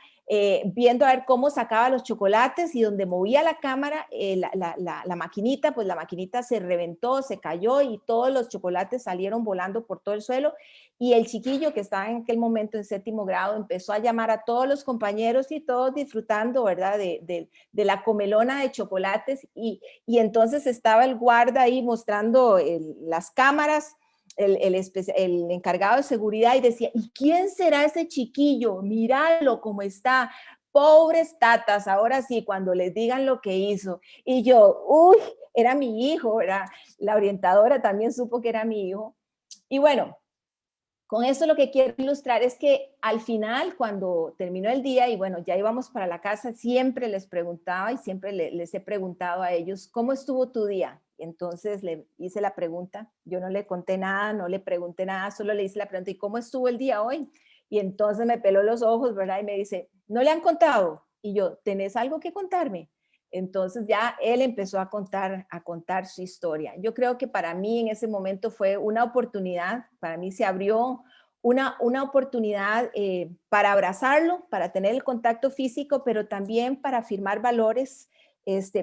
viendo a ver cómo sacaba los chocolates y donde movía la cámara, la maquinita, pues la maquinita se reventó, se cayó y todos los chocolates salieron volando por todo el suelo. Y el chiquillo que estaba en aquel momento en 7º grado empezó a llamar a todos los compañeros y todos disfrutando, ¿verdad? De la comelona de chocolates y entonces estaba el guarda ahí mostrando las cámaras, el encargado de seguridad y decía, ¿y quién será ese chiquillo? Míralo cómo está. Pobres tatas, ahora sí, cuando les digan lo que hizo. Y yo, uy, era mi hijo, ¿verdad? La orientadora también supo que era mi hijo. Y bueno, con esto lo que quiero ilustrar es que al final, cuando terminó el día y bueno, ya íbamos para la casa, siempre les preguntaba y siempre les he preguntado a ellos, ¿cómo estuvo tu día? Entonces le hice la pregunta, yo no le conté nada, no le pregunté nada, solo le hice la pregunta, ¿y cómo estuvo el día hoy? Y entonces me peló los ojos, ¿verdad? Y me dice, ¿no le han contado? Y yo, ¿tenés algo que contarme? Entonces ya él empezó a contar su historia. Yo creo que para mí en ese momento fue una oportunidad, para mí se abrió una oportunidad para abrazarlo, para tener el contacto físico, pero también para afirmar valores,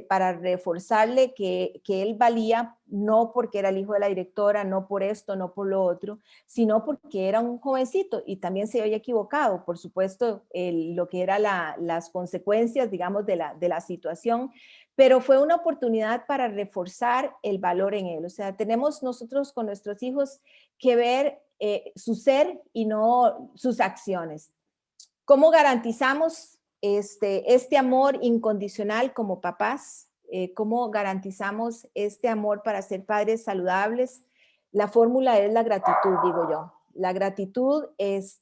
para reforzarle que él valía, no porque era el hijo de la directora, no por esto, no por lo otro, sino porque era un jovencito y también se había equivocado, por supuesto, lo que eran las consecuencias, digamos, de la situación, pero fue una oportunidad para reforzar el valor en él. O sea, tenemos nosotros con nuestros hijos que ver su ser y no sus acciones. ¿Cómo garantizamos este amor incondicional como papás? ¿Cómo garantizamos este amor para ser padres saludables? La fórmula es la gratitud, digo yo. La gratitud es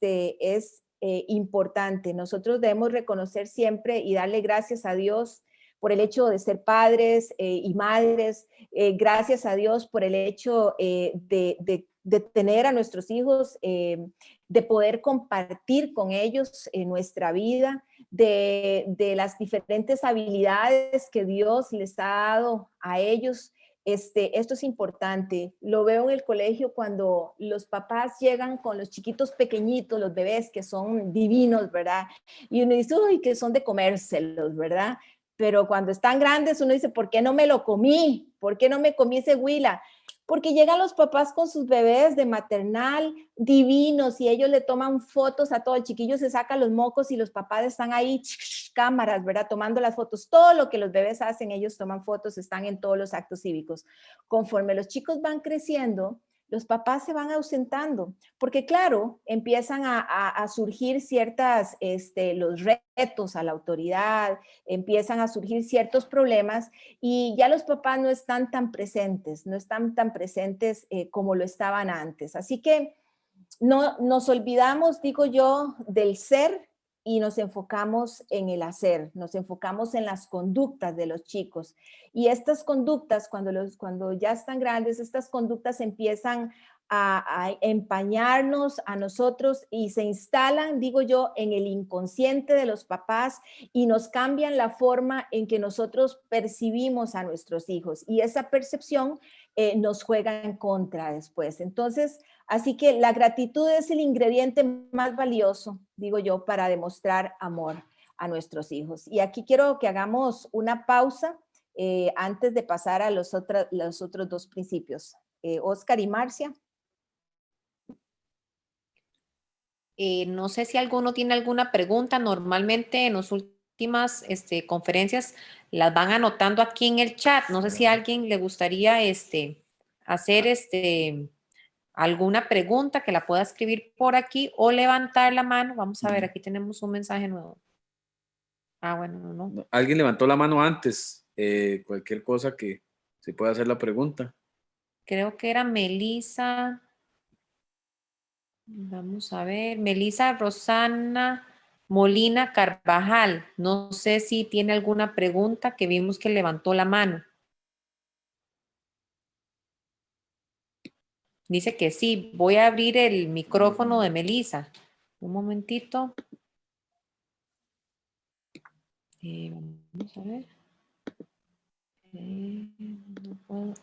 importante. Nosotros debemos reconocer siempre y darle gracias a Dios por el hecho de ser padres y madres, gracias a Dios por el hecho de tener a nuestros hijos, de poder compartir con ellos nuestra vida, de las diferentes habilidades que Dios les ha dado a ellos. Esto es importante. Lo veo en el colegio cuando los papás llegan con los chiquitos pequeñitos, los bebés que son divinos, ¿verdad? Y uno dice, uy, que son de comérselos, ¿verdad? Pero cuando están grandes uno dice, ¿por qué no me lo comí? ¿Por qué no me comí ese huila? Porque llegan los papás con sus bebés de maternal divinos y ellos le toman fotos a todo. El chiquillo se saca los mocos y los papás están ahí, cámaras, ¿verdad? Tomando las fotos. Todo lo que los bebés hacen, ellos toman fotos, están en todos los actos cívicos. Conforme los chicos van creciendo, los papás se van ausentando, porque claro, empiezan a surgir ciertas, los retos a la autoridad, empiezan a surgir ciertos problemas y ya los papás no están tan presentes, como lo estaban antes. Así que no nos olvidamos, digo yo, del ser y nos enfocamos en el hacer, nos enfocamos en las conductas de los chicos. Y estas conductas, cuando ya están grandes, estas conductas empiezan a empañarnos a nosotros y se instalan, digo yo, en el inconsciente de los papás y nos cambian la forma en que nosotros percibimos a nuestros hijos. Y esa percepción nos juega en contra después. Entonces, así que la gratitud es el ingrediente más valioso, digo yo, para demostrar amor a nuestros hijos. Y aquí quiero que hagamos una pausa antes de pasar a los otros dos principios. Oscar y Marcia. No sé si alguno tiene alguna pregunta. Normalmente en las últimas conferencias las van anotando aquí en el chat. No sé si a alguien le gustaría hacer alguna pregunta que la pueda escribir por aquí o levantar la mano. Vamos a ver, aquí tenemos un mensaje nuevo. Ah, bueno, no. Alguien levantó la mano antes. Cualquier cosa que se pueda hacer la pregunta. Creo que era Melissa. Vamos a ver, Melissa Rosana Molina Carvajal. No sé si tiene alguna pregunta, que vimos que levantó la mano. Dice que sí. Voy a abrir el micrófono de Melissa. Un momentito. Vamos a ver. No puedo.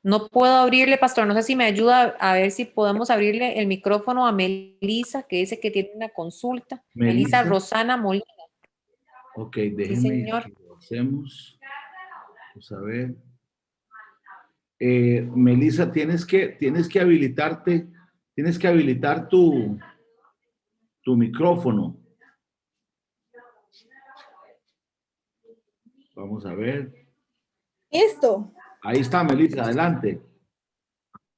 No puedo abrirle, pastor, no sé si me ayuda a ver si podemos abrirle el micrófono a Melisa, que dice que tiene una consulta. Melisa Rosana Molina. Ok, Sí, déjenme señor. que lo hacemos. Vamos a ver. Melissa, tienes que habilitarte, tienes que habilitar tu micrófono. Vamos a ver. Listo. Ahí está, Melissa, adelante.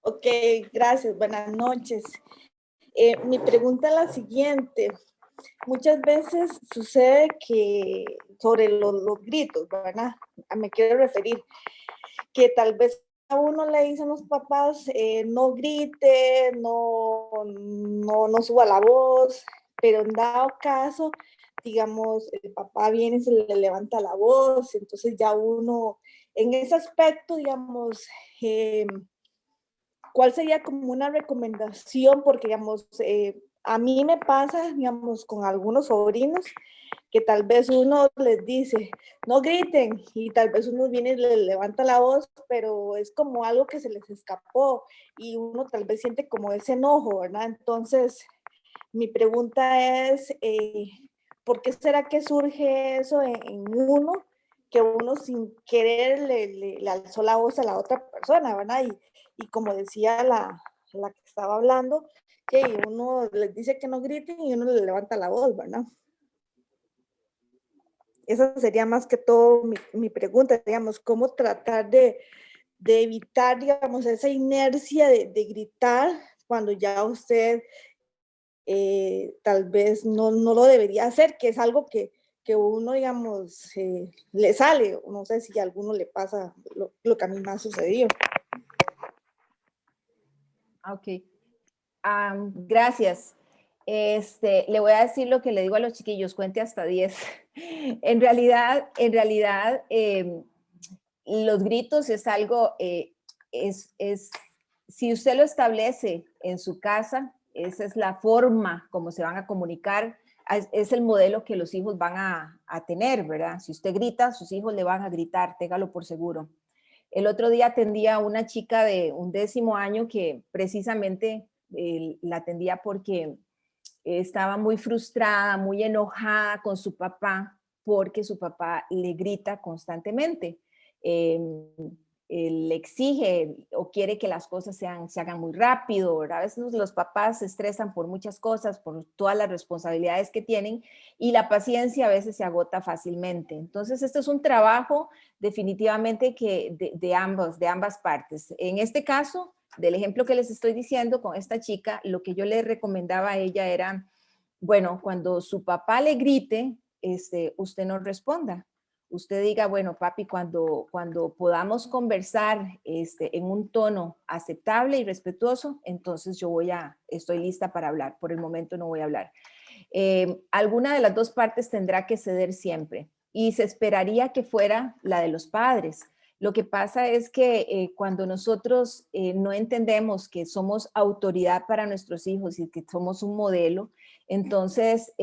Ok, gracias. Buenas noches. Mi pregunta es la siguiente. Muchas veces sucede que sobre los gritos, ¿verdad? Me quiero referir que tal vez a uno le dicen los papás, no grite, no suba la voz, pero en dado caso, digamos, el papá viene y se le levanta la voz, entonces ya uno, en ese aspecto, digamos, ¿cuál sería como una recomendación? Porque, digamos, a mí me pasa, digamos, con algunos sobrinos, que tal vez uno les dice, no griten, y tal vez uno viene y le levanta la voz, pero es como algo que se les escapó, y uno tal vez siente como ese enojo, ¿verdad? Entonces, mi pregunta es, ¿por qué será que surge eso en uno, que uno sin querer le alzó la voz a la otra persona, ¿verdad? Y como decía la que estaba hablando, que uno les dice que no griten y uno le levanta la voz, ¿verdad? Esa sería más que todo mi pregunta, digamos, cómo tratar de evitar, digamos, esa inercia de gritar cuando ya usted tal vez no lo debería hacer, que es algo que uno, digamos, le sale. No sé si a alguno le pasa lo que a mí me ha sucedido. Ok. Gracias. Le voy a decir lo que le digo a los chiquillos, cuente hasta 10. En realidad, los gritos es algo, si usted lo establece en su casa, esa es la forma como se van a comunicar, es el modelo que los hijos van a tener, ¿verdad? Si usted grita, sus hijos le van a gritar, téngalo por seguro. El otro día atendía a una chica de 11º año que precisamente la atendía porque estaba muy frustrada, muy enojada con su papá, porque su papá le grita constantemente. Le exige o quiere que las cosas se hagan muy rápido, ¿verdad? A veces los papás se estresan por muchas cosas, por todas las responsabilidades que tienen, y la paciencia a veces se agota fácilmente. Entonces, esto es un trabajo definitivamente que de ambas partes. En este caso, del ejemplo que les estoy diciendo con esta chica, lo que yo le recomendaba a ella era, bueno, cuando su papá le grite, usted no responda. Usted diga, bueno, papi, cuando podamos conversar en un tono aceptable y respetuoso, entonces estoy lista para hablar. Por el momento no voy a hablar. Alguna de las dos partes tendrá que ceder siempre y se esperaría que fuera la de los padres. Lo que pasa es que cuando nosotros no entendemos que somos autoridad para nuestros hijos y que somos un modelo, entonces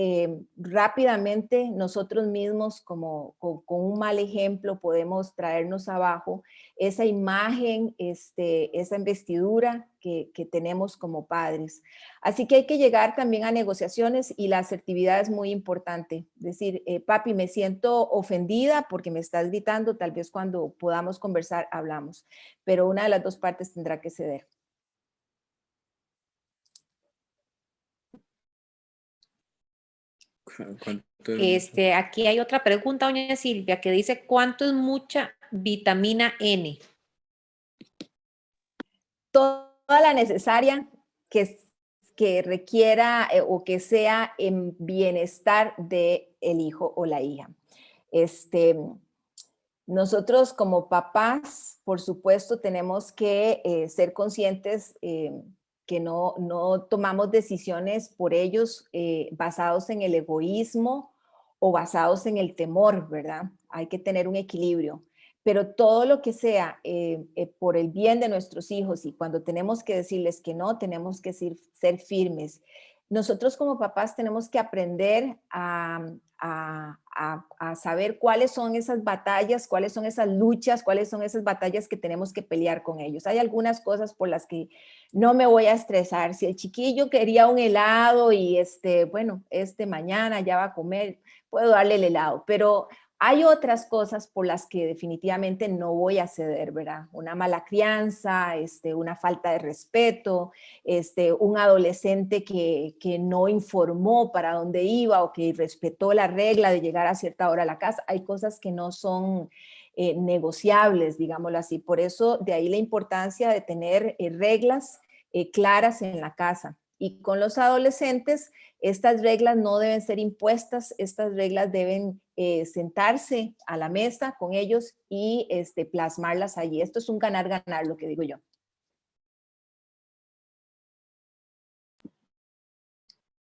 rápidamente nosotros mismos con un mal ejemplo podemos traernos abajo esa imagen, esa investidura que tenemos como padres. Así que hay que llegar también a negociaciones y la asertividad es muy importante. Decir, papi, me siento ofendida porque me estás gritando, tal vez cuando podamos conversar hablamos, pero una de las dos partes tendrá que ceder. Aquí hay otra pregunta, doña Silvia, que dice, ¿cuánto es mucha vitamina N? Toda la necesaria que requiera o que sea en bienestar del hijo o la hija. Nosotros como papás, por supuesto, tenemos que ser conscientes que no tomamos decisiones por ellos basados en el egoísmo o basados en el temor, ¿verdad? Hay que tener un equilibrio. Pero todo lo que sea por el bien de nuestros hijos y cuando tenemos que decirles que no, tenemos que ser firmes. nosotros como papás tenemos que aprender a saber cuáles son esas batallas, cuáles son esas luchas, cuáles son esas batallas que tenemos que pelear con ellos. Hay algunas cosas por las que no me voy a estresar. Si el chiquillo quería un helado y bueno, mañana ya va a comer, puedo darle el helado, pero hay otras cosas por las que definitivamente no voy a ceder, ¿verdad? Una mala crianza, una falta de respeto, un adolescente que no informó para dónde iba o que respetó la regla de llegar a cierta hora a la casa. Hay cosas que no son negociables, digámoslo así. Por eso, de ahí la importancia de tener reglas claras en la casa. Y con los adolescentes, estas reglas no deben ser impuestas, estas reglas deben sentarse a la mesa con ellos y plasmarlas allí. Esto es un ganar-ganar, lo que digo yo.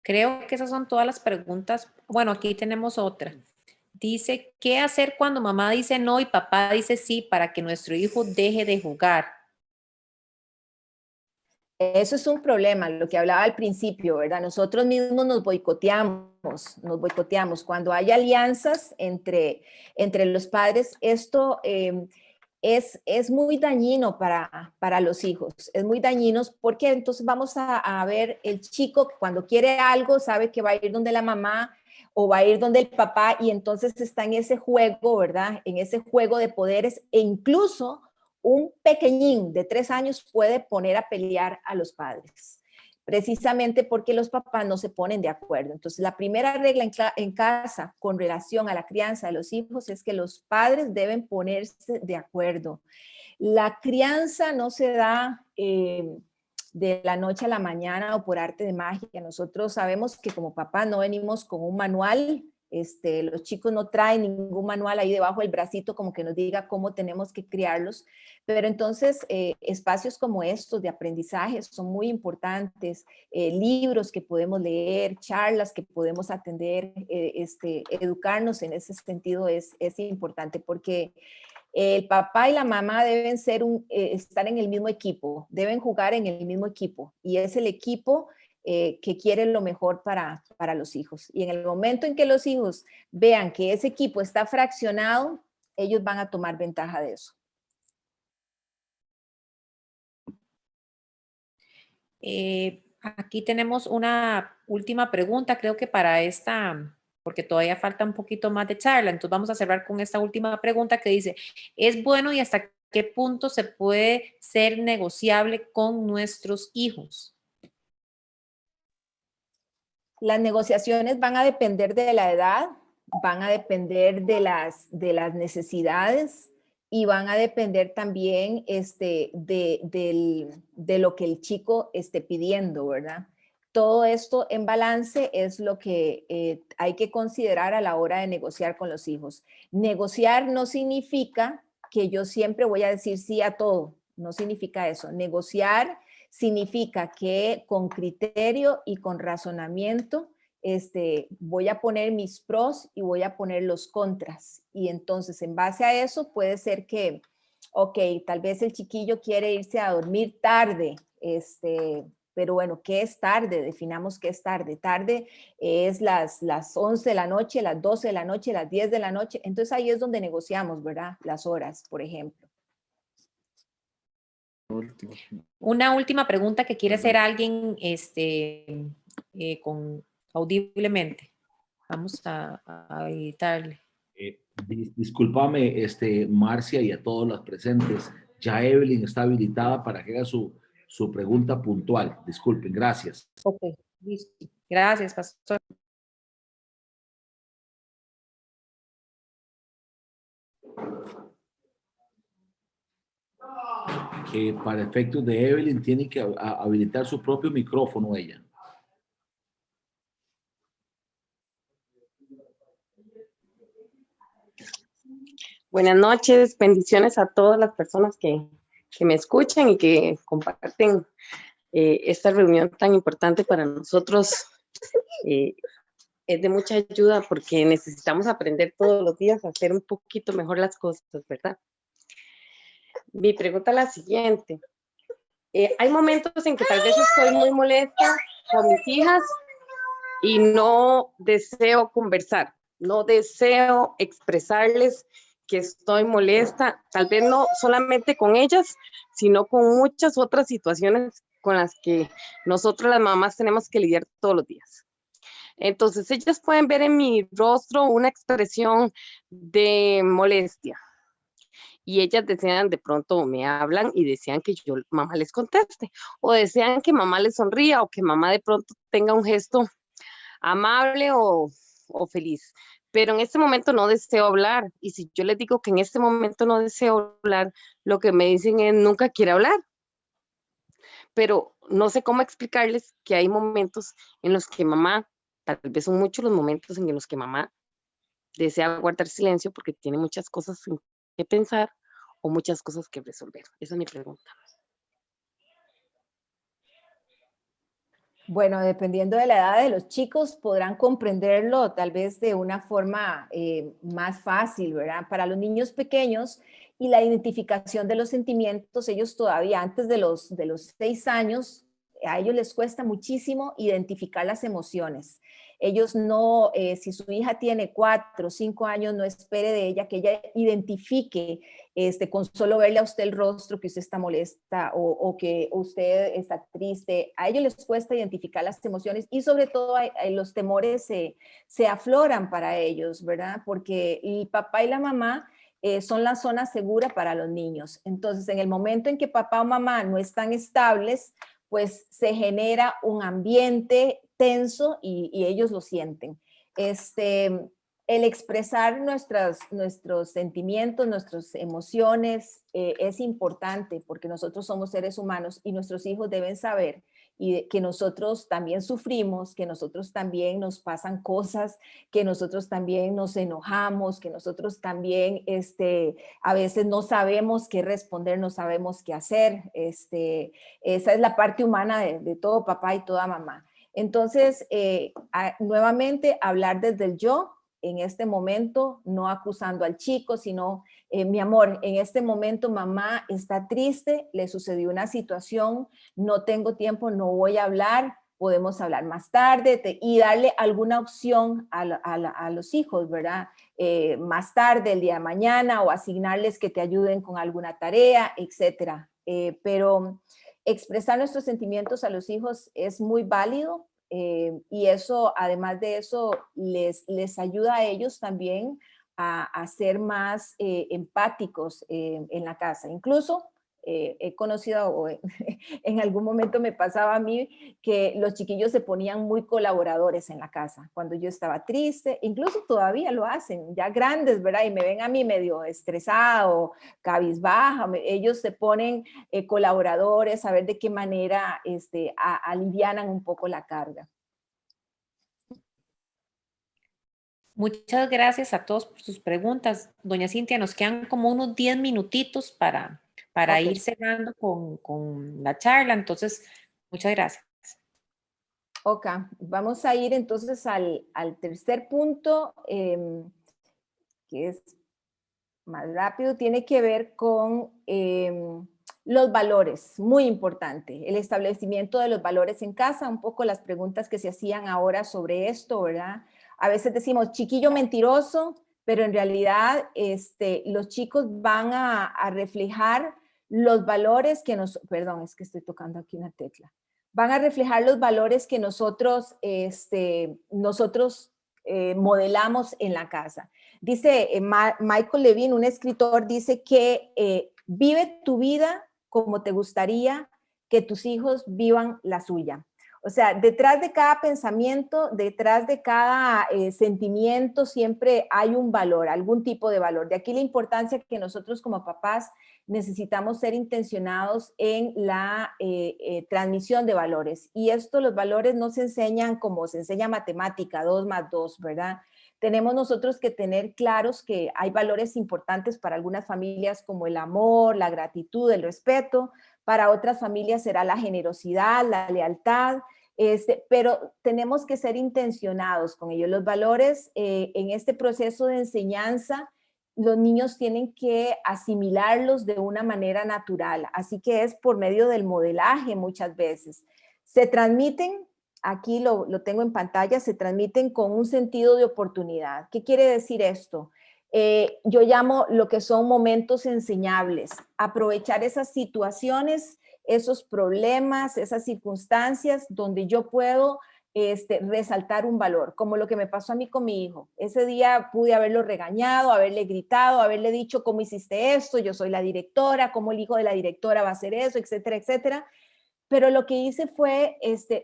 Creo que esas son todas las preguntas. Bueno, aquí tenemos otra. Dice, ¿qué hacer cuando mamá dice no y papá dice sí para que nuestro hijo deje de jugar? Eso es un problema, lo que hablaba al principio, ¿verdad? Nosotros mismos nos boicoteamos. Cuando hay alianzas entre los padres, esto es muy dañino para los hijos. Es muy dañino porque entonces vamos a ver el chico que cuando quiere algo sabe que va a ir donde la mamá o va a ir donde el papá y entonces está en ese juego, ¿verdad? En ese juego de poderes e incluso un pequeñín de 3 años puede poner a pelear a los padres, precisamente porque los papás no se ponen de acuerdo. Entonces, la primera regla en casa con relación a la crianza de los hijos es que los padres deben ponerse de acuerdo. La crianza no se da de la noche a la mañana o por arte de magia. Nosotros sabemos que como papás no venimos con un manual. Los chicos no traen ningún manual ahí debajo del bracito como que nos diga cómo tenemos que criarlos, pero entonces espacios como estos de aprendizaje son muy importantes, libros que podemos leer, charlas que podemos atender, educarnos en ese sentido es importante porque el papá y la mamá deben estar en el mismo equipo, deben jugar en el mismo equipo y es el equipo que quiere lo mejor para los hijos. Y en el momento en que los hijos vean que ese equipo está fraccionado, ellos van a tomar ventaja de eso. Aquí tenemos una última pregunta, creo que para esta, porque todavía falta un poquito más de charla, entonces vamos a cerrar con esta última pregunta que dice, ¿es bueno y hasta qué punto se puede ser negociable con nuestros hijos? Las negociaciones van a depender de la edad, van a depender de las necesidades y van a depender también de lo que el chico esté pidiendo, ¿verdad? Todo esto en balance es lo que hay que considerar a la hora de negociar con los hijos. Negociar no significa que yo siempre voy a decir sí a todo, no significa eso. Negociar significa que con criterio y con razonamiento voy a poner mis pros y voy a poner los contras. Y entonces, en base a eso, puede ser que, ok, tal vez el chiquillo quiere irse a dormir tarde, pero bueno, ¿qué es tarde? Definamos qué es tarde. Tarde es las 11 de la noche, las 12 de la noche, las 10 de la noche. Entonces, ahí es donde negociamos, ¿verdad? Las horas, por ejemplo. Una última pregunta que quiere hacer alguien audiblemente. Vamos a editarle. Discúlpame, Marcia, y a todos los presentes. Ya Evelyn está habilitada para que haga su pregunta puntual. Disculpen, gracias. Ok, listo. Gracias, pastor. Para efectos de Evelyn, tiene que habilitar su propio micrófono ella. Buenas noches, bendiciones a todas las personas que me escuchan y que comparten esta reunión tan importante para nosotros. Es de mucha ayuda porque necesitamos aprender todos los días a hacer un poquito mejor las cosas, ¿verdad? Mi pregunta es la siguiente. Hay momentos en que tal vez estoy muy molesta con mis hijas y no deseo conversar, no deseo expresarles que estoy molesta, tal vez no solamente con ellas, sino con muchas otras situaciones con las que nosotros las mamás tenemos que lidiar todos los días. Entonces, ellas pueden ver en mi rostro una expresión de molestia. Y ellas desean, de pronto me hablan y desean que yo, mamá, les conteste. O desean que mamá les sonría o que mamá de pronto tenga un gesto amable o feliz. Pero en este momento no deseo hablar. Y si yo les digo que en este momento no deseo hablar, lo que me dicen es nunca quiere hablar. Pero no sé cómo explicarles que hay momentos en los que mamá, tal vez son muchos los momentos en los que mamá desea guardar silencio porque tiene muchas cosas que pensar o muchas cosas que resolver. Esa es mi pregunta. Bueno, dependiendo de la edad de los chicos, podrán comprenderlo tal vez de una forma más fácil, ¿verdad? Para los niños pequeños y la identificación de los sentimientos, ellos todavía antes de los 6 años, a ellos les cuesta muchísimo identificar las emociones. Ellos no, si su hija tiene 4 o 5 años, no espere de ella que ella identifique con solo verle a usted el rostro que usted está molesta o que usted está triste. A ellos les cuesta identificar las emociones y sobre todo los temores se afloran para ellos, ¿verdad? Porque el papá y la mamá son la zona segura para los niños. Entonces, en el momento en que papá o mamá no están estables, pues se genera un ambiente tenso y ellos lo sienten. El expresar nuestros sentimientos, nuestras emociones es importante porque nosotros somos seres humanos y nuestros hijos deben saber que nosotros también sufrimos, que nosotros también nos pasan cosas, que nosotros también nos enojamos, que nosotros también a veces no sabemos qué responder, no sabemos qué hacer. Esa es la parte humana de todo papá y toda mamá. Entonces, nuevamente, hablar desde el yo, en este momento, no acusando al chico, sino, mi amor, en este momento mamá está triste, le sucedió una situación, no tengo tiempo, no voy a hablar, podemos hablar más tarde y darle alguna opción a los hijos, ¿verdad? Más tarde, el día de mañana, o asignarles que te ayuden con alguna tarea, etcétera. Pero expresar nuestros sentimientos a los hijos es muy válido. Y eso, además de eso, les ayuda a ellos también a ser más empáticos en la casa. Incluso he conocido, o en algún momento me pasaba a mí, que los chiquillos se ponían muy colaboradores en la casa. Cuando yo estaba triste, incluso todavía lo hacen, ya grandes, ¿verdad? Y me ven a mí medio estresada o cabizbaja, ellos se ponen colaboradores, a ver de qué manera alivianan un poco la carga. Muchas gracias a todos por sus preguntas. Doña Cintia, nos quedan como unos 10 minutitos para Okay. ir cerrando con la charla. Entonces, muchas gracias. Ok, vamos a ir entonces al tercer punto, que es más rápido, tiene que ver con los valores, muy importante, el establecimiento de los valores en casa, un poco las preguntas que se hacían ahora sobre esto, ¿verdad? A veces decimos chiquillo mentiroso, pero en realidad los chicos van a reflejar los valores que perdón, es que estoy tocando aquí una tecla. Van a reflejar los valores que nosotros modelamos en la casa. Dice Michael Levine, un escritor, dice que vive tu vida como te gustaría que tus hijos vivan la suya. O sea, detrás de cada pensamiento, detrás de cada sentimiento, siempre hay un valor, algún tipo de valor. De aquí la importancia que nosotros como papás necesitamos ser intencionados en la transmisión de valores. Y esto, los valores no se enseñan como se enseña matemática, 2 más 2, ¿verdad? Tenemos nosotros que tener claros que hay valores importantes para algunas familias como el amor, la gratitud, el respeto. Para otras familias será la generosidad, la lealtad, pero tenemos que ser intencionados con ellos. Los valores en este proceso de enseñanza, los niños tienen que asimilarlos de una manera natural, así que es por medio del modelaje muchas veces. Se transmiten aquí lo tengo en pantalla, se transmiten con un sentido de oportunidad. ¿Qué quiere decir esto? Yo llamo lo que son momentos enseñables, aprovechar esas situaciones, esos problemas, esas circunstancias donde yo puedo resaltar un valor, como lo que me pasó a mí con mi hijo. Ese día pude haberlo regañado, haberle gritado, haberle dicho cómo hiciste esto, yo soy la directora, cómo el hijo de la directora va a hacer eso, etcétera, etcétera. Pero lo que hice fue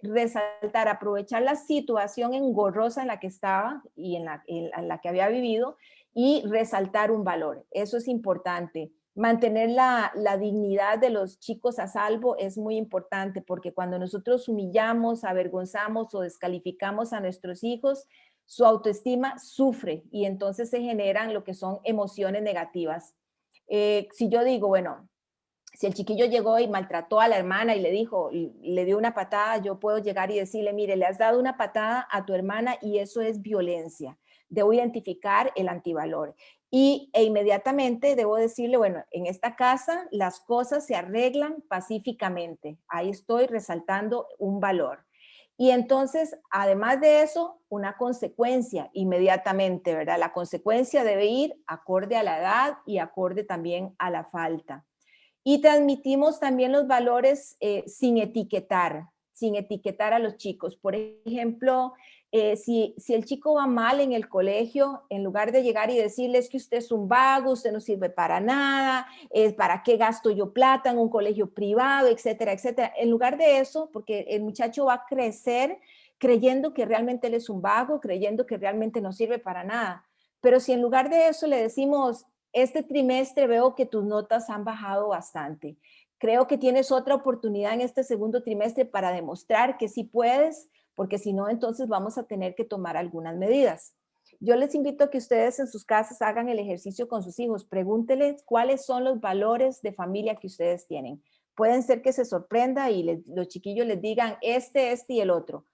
resaltar, aprovechar la situación engorrosa en la que estaba y en la que había vivido y resaltar un valor. Eso es importante. Mantener la dignidad de los chicos a salvo es muy importante porque cuando nosotros humillamos, avergonzamos o descalificamos a nuestros hijos, su autoestima sufre y entonces se generan lo que son emociones negativas. Si yo digo, bueno, si el chiquillo llegó y maltrató a la hermana y le dio una patada, yo puedo llegar y decirle, mire, le has dado una patada a tu hermana y eso es violencia. Debo identificar el antivalor. E inmediatamente debo decirle, bueno, en esta casa las cosas se arreglan pacíficamente. Ahí estoy resaltando un valor. Y entonces, además de eso, una consecuencia inmediatamente, ¿verdad? La consecuencia debe ir acorde a la edad y acorde también a la falta. Y transmitimos también los valores sin etiquetar a los chicos. Por ejemplo, si el chico va mal en el colegio, en lugar de llegar y decirles que usted es un vago, usted no sirve para nada, ¿para qué gasto yo plata en un colegio privado, etcétera, etcétera? En lugar de eso, porque el muchacho va a crecer creyendo que realmente él es un vago, creyendo que realmente no sirve para nada. Pero si en lugar de eso le decimos, este trimestre veo que tus notas han bajado bastante. Creo que tienes otra oportunidad en este segundo trimestre para demostrar que sí puedes, porque si no, entonces vamos a tener que tomar algunas medidas. Yo les invito a que ustedes en sus casas hagan el ejercicio con sus hijos. Pregúntenles cuáles son los valores de familia que ustedes tienen. Pueden ser que se sorprenda y los chiquillos les digan este y el otro.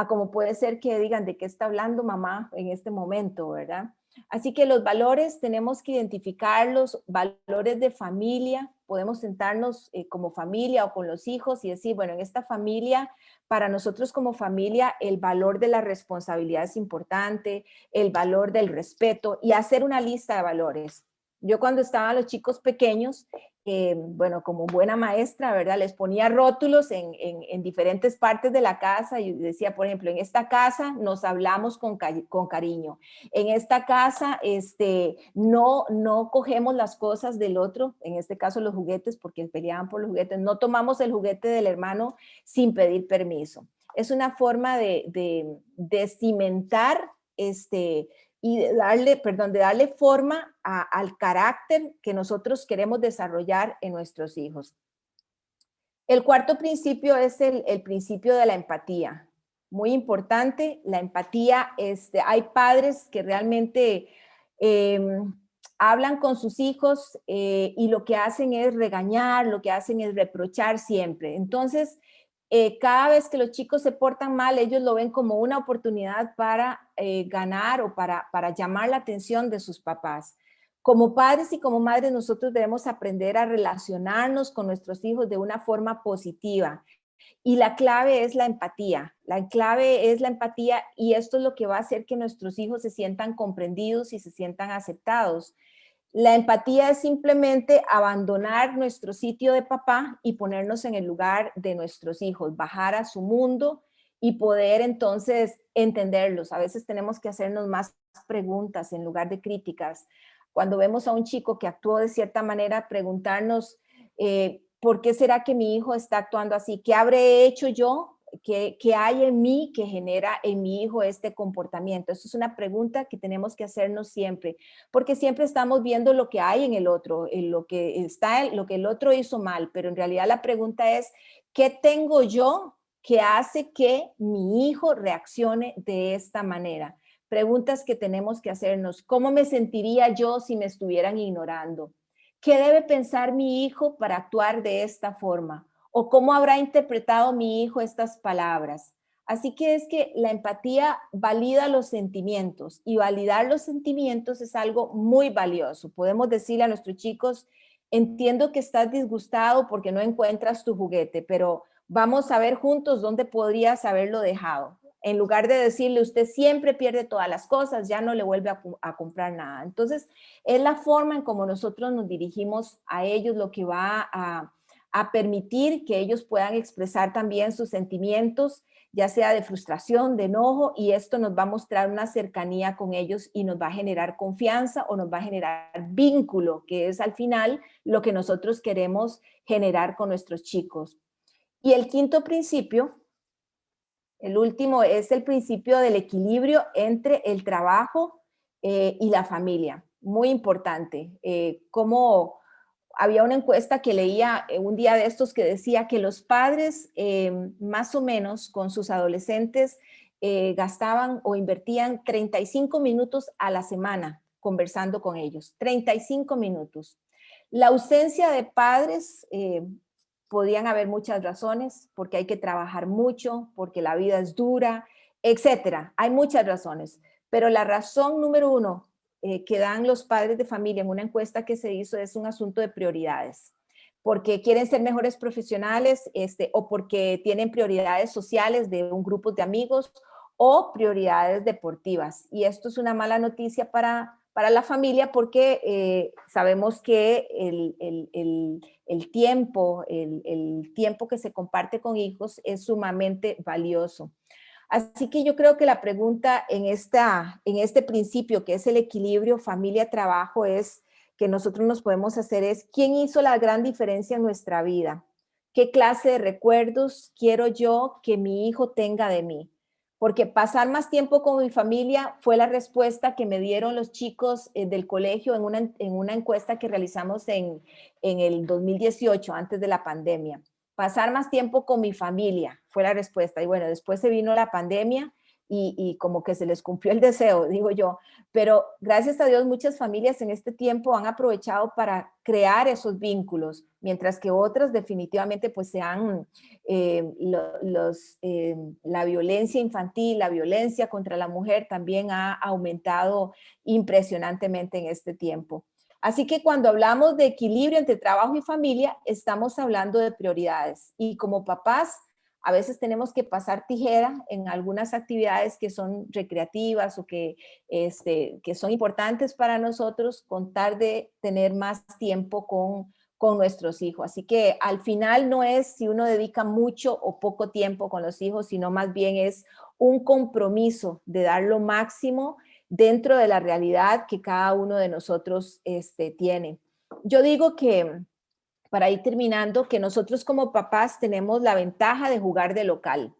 Como puede ser que digan de qué está hablando mamá en este momento, ¿verdad? Así que los valores tenemos que identificarlos, valores de familia, podemos sentarnos como familia o con los hijos y decir, bueno, en esta familia, para nosotros como familia, el valor de la responsabilidad es importante, el valor del respeto y hacer una lista de valores. Yo cuando estaban los chicos pequeños, bueno, como buena maestra, ¿verdad? Les ponía rótulos en diferentes partes de la casa y decía, por ejemplo, en esta casa nos hablamos con cariño. En esta casa no cogemos las cosas del otro, en este caso los juguetes, porque peleaban por los juguetes. No tomamos el juguete del hermano sin pedir permiso. Es una forma de cimentar y de darle forma al carácter que nosotros queremos desarrollar en nuestros hijos. El cuarto principio es el principio de la empatía. Muy importante, la empatía. Hay padres que realmente hablan con sus hijos y lo que hacen es regañar, lo que hacen es reprochar siempre. Entonces, cada vez que los chicos se portan mal, ellos lo ven como una oportunidad para ganar o para llamar la atención de sus papás. Como padres y como madres, nosotros debemos aprender a relacionarnos con nuestros hijos de una forma positiva. Y la clave es la empatía. La clave es la empatía y esto es lo que va a hacer que nuestros hijos se sientan comprendidos y se sientan aceptados. La empatía es simplemente abandonar nuestro sitio de papá y ponernos en el lugar de nuestros hijos, bajar a su mundo y poder entonces entenderlos. A veces tenemos que hacernos más preguntas en lugar de críticas. Cuando vemos a un chico que actuó de cierta manera, preguntarnos ¿por qué será que mi hijo está actuando así? ¿Qué habré hecho yo? ¿Qué hay en mí que genera en mi hijo este comportamiento? Eso es una pregunta que tenemos que hacernos siempre, porque siempre estamos viendo lo que hay en el otro, lo que el otro hizo mal, pero en realidad la pregunta es, ¿qué tengo yo que hace que mi hijo reaccione de esta manera? Preguntas que tenemos que hacernos. ¿Cómo me sentiría yo si me estuvieran ignorando? ¿Qué debe pensar mi hijo para actuar de esta forma? ¿O cómo habrá interpretado mi hijo estas palabras? Así que es que la empatía valida los sentimientos y validar los sentimientos es algo muy valioso. Podemos decirle a nuestros chicos, entiendo que estás disgustado porque no encuentras tu juguete, pero Vamos a ver juntos dónde podrías haberlo dejado. En lugar de decirle, usted siempre pierde todas las cosas, ya no le vuelve a comprar nada. Entonces, es la forma en cómo nosotros nos dirigimos a ellos lo que va a permitir que ellos puedan expresar también sus sentimientos, ya sea de frustración, de enojo, y esto nos va a mostrar una cercanía con ellos y nos va a generar confianza o nos va a generar vínculo, que es al final lo que nosotros queremos generar con nuestros chicos. Y el quinto principio, el último, es el principio del equilibrio entre el trabajo y la familia. Muy importante. Como había una encuesta que leía un día de estos que decía que los padres más o menos con sus adolescentes gastaban o invertían 35 minutos a la semana conversando con ellos. 35 minutos. La ausencia de padres, podían haber muchas razones, porque hay que trabajar mucho, porque la vida es dura, etcétera. Hay muchas razones, pero la razón número uno que dan los padres de familia en una encuesta que se hizo es un asunto de prioridades, porque quieren ser mejores profesionales o porque tienen prioridades sociales de un grupo de amigos o prioridades deportivas. Y esto es una mala noticia para la familia porque sabemos que el tiempo que se comparte con hijos es sumamente valioso. Así que yo creo que la pregunta en este principio, que es el equilibrio familia-trabajo, es que nosotros nos podemos hacer es, ¿quién hizo la gran diferencia en nuestra vida? ¿Qué clase de recuerdos quiero yo que mi hijo tenga de mí? Porque pasar más tiempo con mi familia fue la respuesta que me dieron los chicos del colegio en una encuesta que realizamos en el 2018, antes de la pandemia. Pasar más tiempo con mi familia fue la respuesta. Y bueno, después se vino la pandemia y como que se les cumplió el deseo, digo yo. Pero gracias a Dios muchas familias en este tiempo han aprovechado para crear esos vínculos, mientras que otras definitivamente pues se han, la violencia infantil, la violencia contra la mujer también ha aumentado impresionantemente en este tiempo. Así que cuando hablamos de equilibrio entre trabajo y familia, estamos hablando de prioridades. Y como papás, a veces tenemos que pasar tijera en algunas actividades que son recreativas o que son importantes para nosotros, con tal de tener más tiempo con nuestros hijos. Así que al final no es si uno dedica mucho o poco tiempo con los hijos, sino más bien es un compromiso de dar lo máximo dentro de la realidad que cada uno de nosotros tiene. Yo digo que, para ir terminando, que nosotros como papás tenemos la ventaja de jugar de local.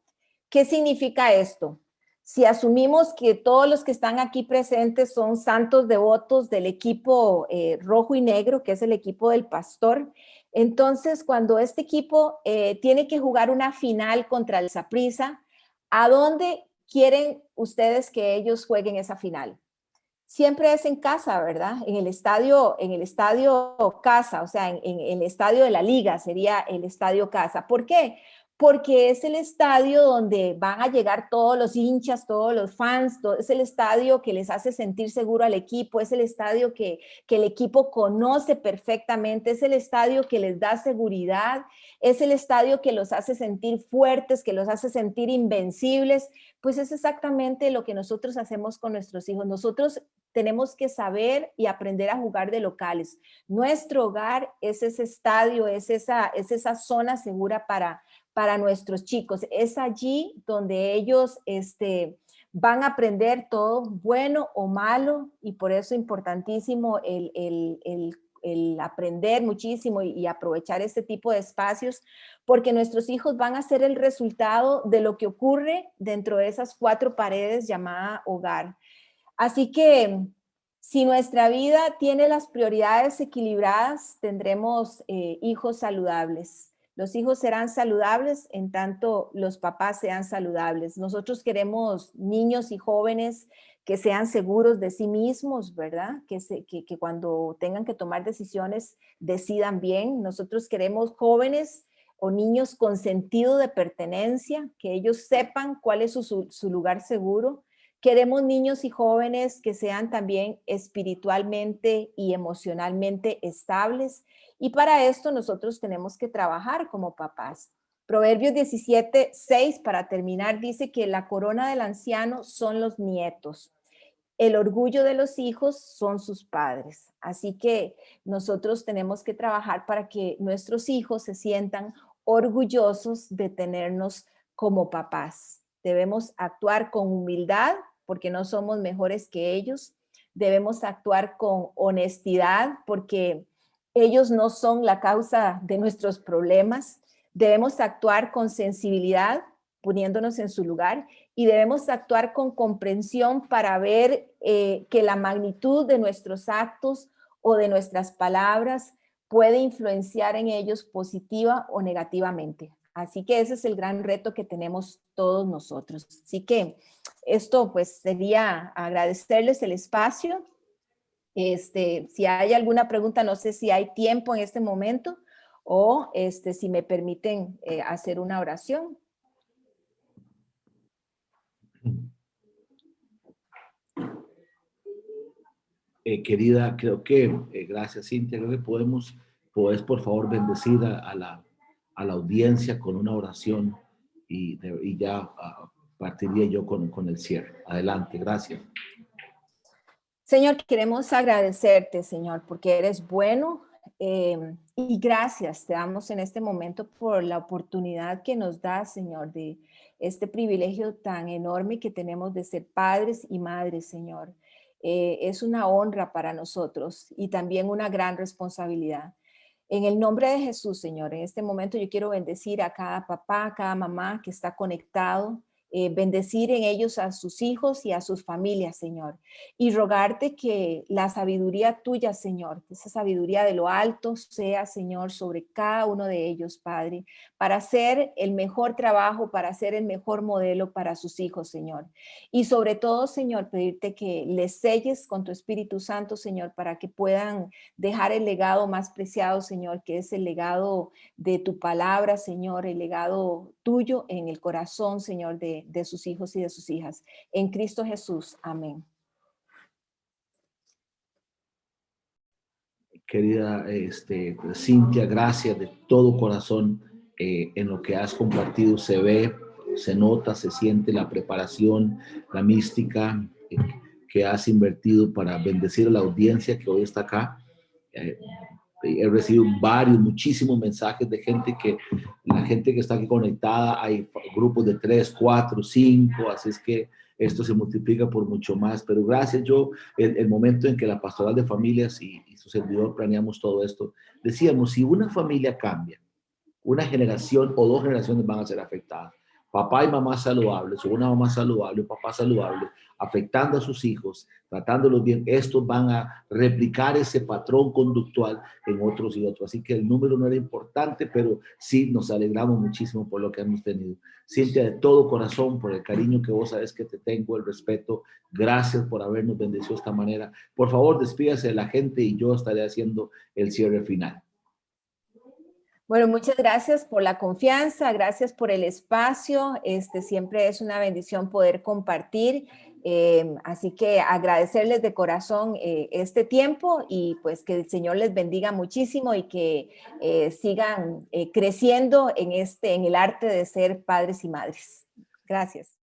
¿Qué significa esto? Si asumimos que todos los que están aquí presentes son santos devotos del equipo rojo y negro, que es el equipo del pastor, entonces cuando este equipo tiene que jugar una final contra el Saprissa, ¿a dónde quieren ustedes que ellos jueguen esa final? Siempre es en casa, ¿verdad? En el estadio casa, o sea, en el estadio de la liga sería el estadio casa. ¿Por qué? Porque es el estadio donde van a llegar todos los hinchas, todos los fans, es el estadio que les hace sentir seguro al equipo, es el estadio que el equipo conoce perfectamente, es el estadio que les da seguridad, es el estadio que los hace sentir fuertes, que los hace sentir invencibles. Pues es exactamente lo que nosotros hacemos con nuestros hijos. Nosotros tenemos que saber y aprender a jugar de locales. Nuestro hogar es ese estadio, es esa zona segura para nuestros chicos. Es allí donde ellos van a aprender todo, bueno o malo, y por eso es importantísimo el aprender muchísimo y aprovechar este tipo de espacios, porque nuestros hijos van a ser el resultado de lo que ocurre dentro de esas 4 paredes llamadas hogar. Así que si nuestra vida tiene las prioridades equilibradas, tendremos hijos saludables. Los hijos serán saludables en tanto los papás sean saludables. Nosotros queremos niños y jóvenes que sean seguros de sí mismos, ¿verdad? Que cuando tengan que tomar decisiones decidan bien. Nosotros queremos jóvenes o niños con sentido de pertenencia, que ellos sepan cuál es su lugar seguro. Queremos niños y jóvenes que sean también espiritualmente y emocionalmente estables. Y para esto nosotros tenemos que trabajar como papás. Proverbios 17:6, para terminar, dice que la corona del anciano son los nietos. El orgullo de los hijos son sus padres. Así que nosotros tenemos que trabajar para que nuestros hijos se sientan orgullosos de tenernos como papás. Debemos actuar con humildad porque no somos mejores que ellos. Debemos actuar con honestidad porque ellos no son la causa de nuestros problemas. Debemos actuar con sensibilidad, poniéndonos en su lugar, y debemos actuar con comprensión para ver que la magnitud de nuestros actos o de nuestras palabras puede influenciar en ellos positiva o negativamente. Así que ese es el gran reto que tenemos todos nosotros. Así que esto pues sería agradecerles el espacio. Si hay alguna pregunta, no sé si hay tiempo en este momento o si me permiten hacer una oración. Querida, creo que, gracias Cintia, creo que puedes por favor bendecir a la audiencia con una oración y ya partiría yo con el cierre. Adelante, gracias. Señor, queremos agradecerte, Señor, porque eres bueno y gracias te damos en este momento por la oportunidad que nos das, Señor, de este privilegio tan enorme que tenemos de ser padres y madres, Señor. Es una honra para nosotros y también una gran responsabilidad. En el nombre de Jesús, Señor, en este momento yo quiero bendecir a cada papá, a cada mamá que está conectado, bendecir en ellos a sus hijos y a sus familias, Señor, y rogarte que la sabiduría tuya, Señor, esa sabiduría de lo alto sea, Señor, sobre cada uno de ellos, Padre, para hacer el mejor trabajo, para hacer el mejor modelo para sus hijos, Señor. Y sobre todo, Señor, pedirte que les selles con tu Espíritu Santo, Señor, para que puedan dejar el legado más preciado, Señor, que es el legado de tu palabra, Señor, el legado tuyo en el corazón, Señor, de sus hijos y de sus hijas. En Cristo Jesús. Amén. Querida Cintia, gracias de todo corazón en lo que has compartido. Se ve, se nota, se siente la preparación, la mística que has invertido para bendecir a la audiencia que hoy está acá. He recibido muchísimos mensajes de la gente que está aquí conectada, hay grupos de 3, 4, 5, así es que esto se multiplica por mucho más, pero gracias. El momento en que la Pastoral de Familias y su servidor planeamos todo esto, decíamos, si una familia cambia, una generación o 2 generaciones van a ser afectadas. Papá y mamá saludables, o una mamá saludable, un papá saludable, afectando a sus hijos, tratándolos bien, estos van a replicar ese patrón conductual en otros y otros. Así que el número no era importante, pero sí nos alegramos muchísimo por lo que hemos tenido. Cintia, de todo corazón, por el cariño que vos sabes que te tengo, el respeto, gracias por habernos bendecido de esta manera. Por favor, despídase de la gente y yo estaré haciendo el cierre final. Bueno, muchas gracias por la confianza, gracias por el espacio. Siempre es una bendición poder compartir. Así que agradecerles de corazón este tiempo y pues que el Señor les bendiga muchísimo y que sigan creciendo en el arte de ser padres y madres. Gracias.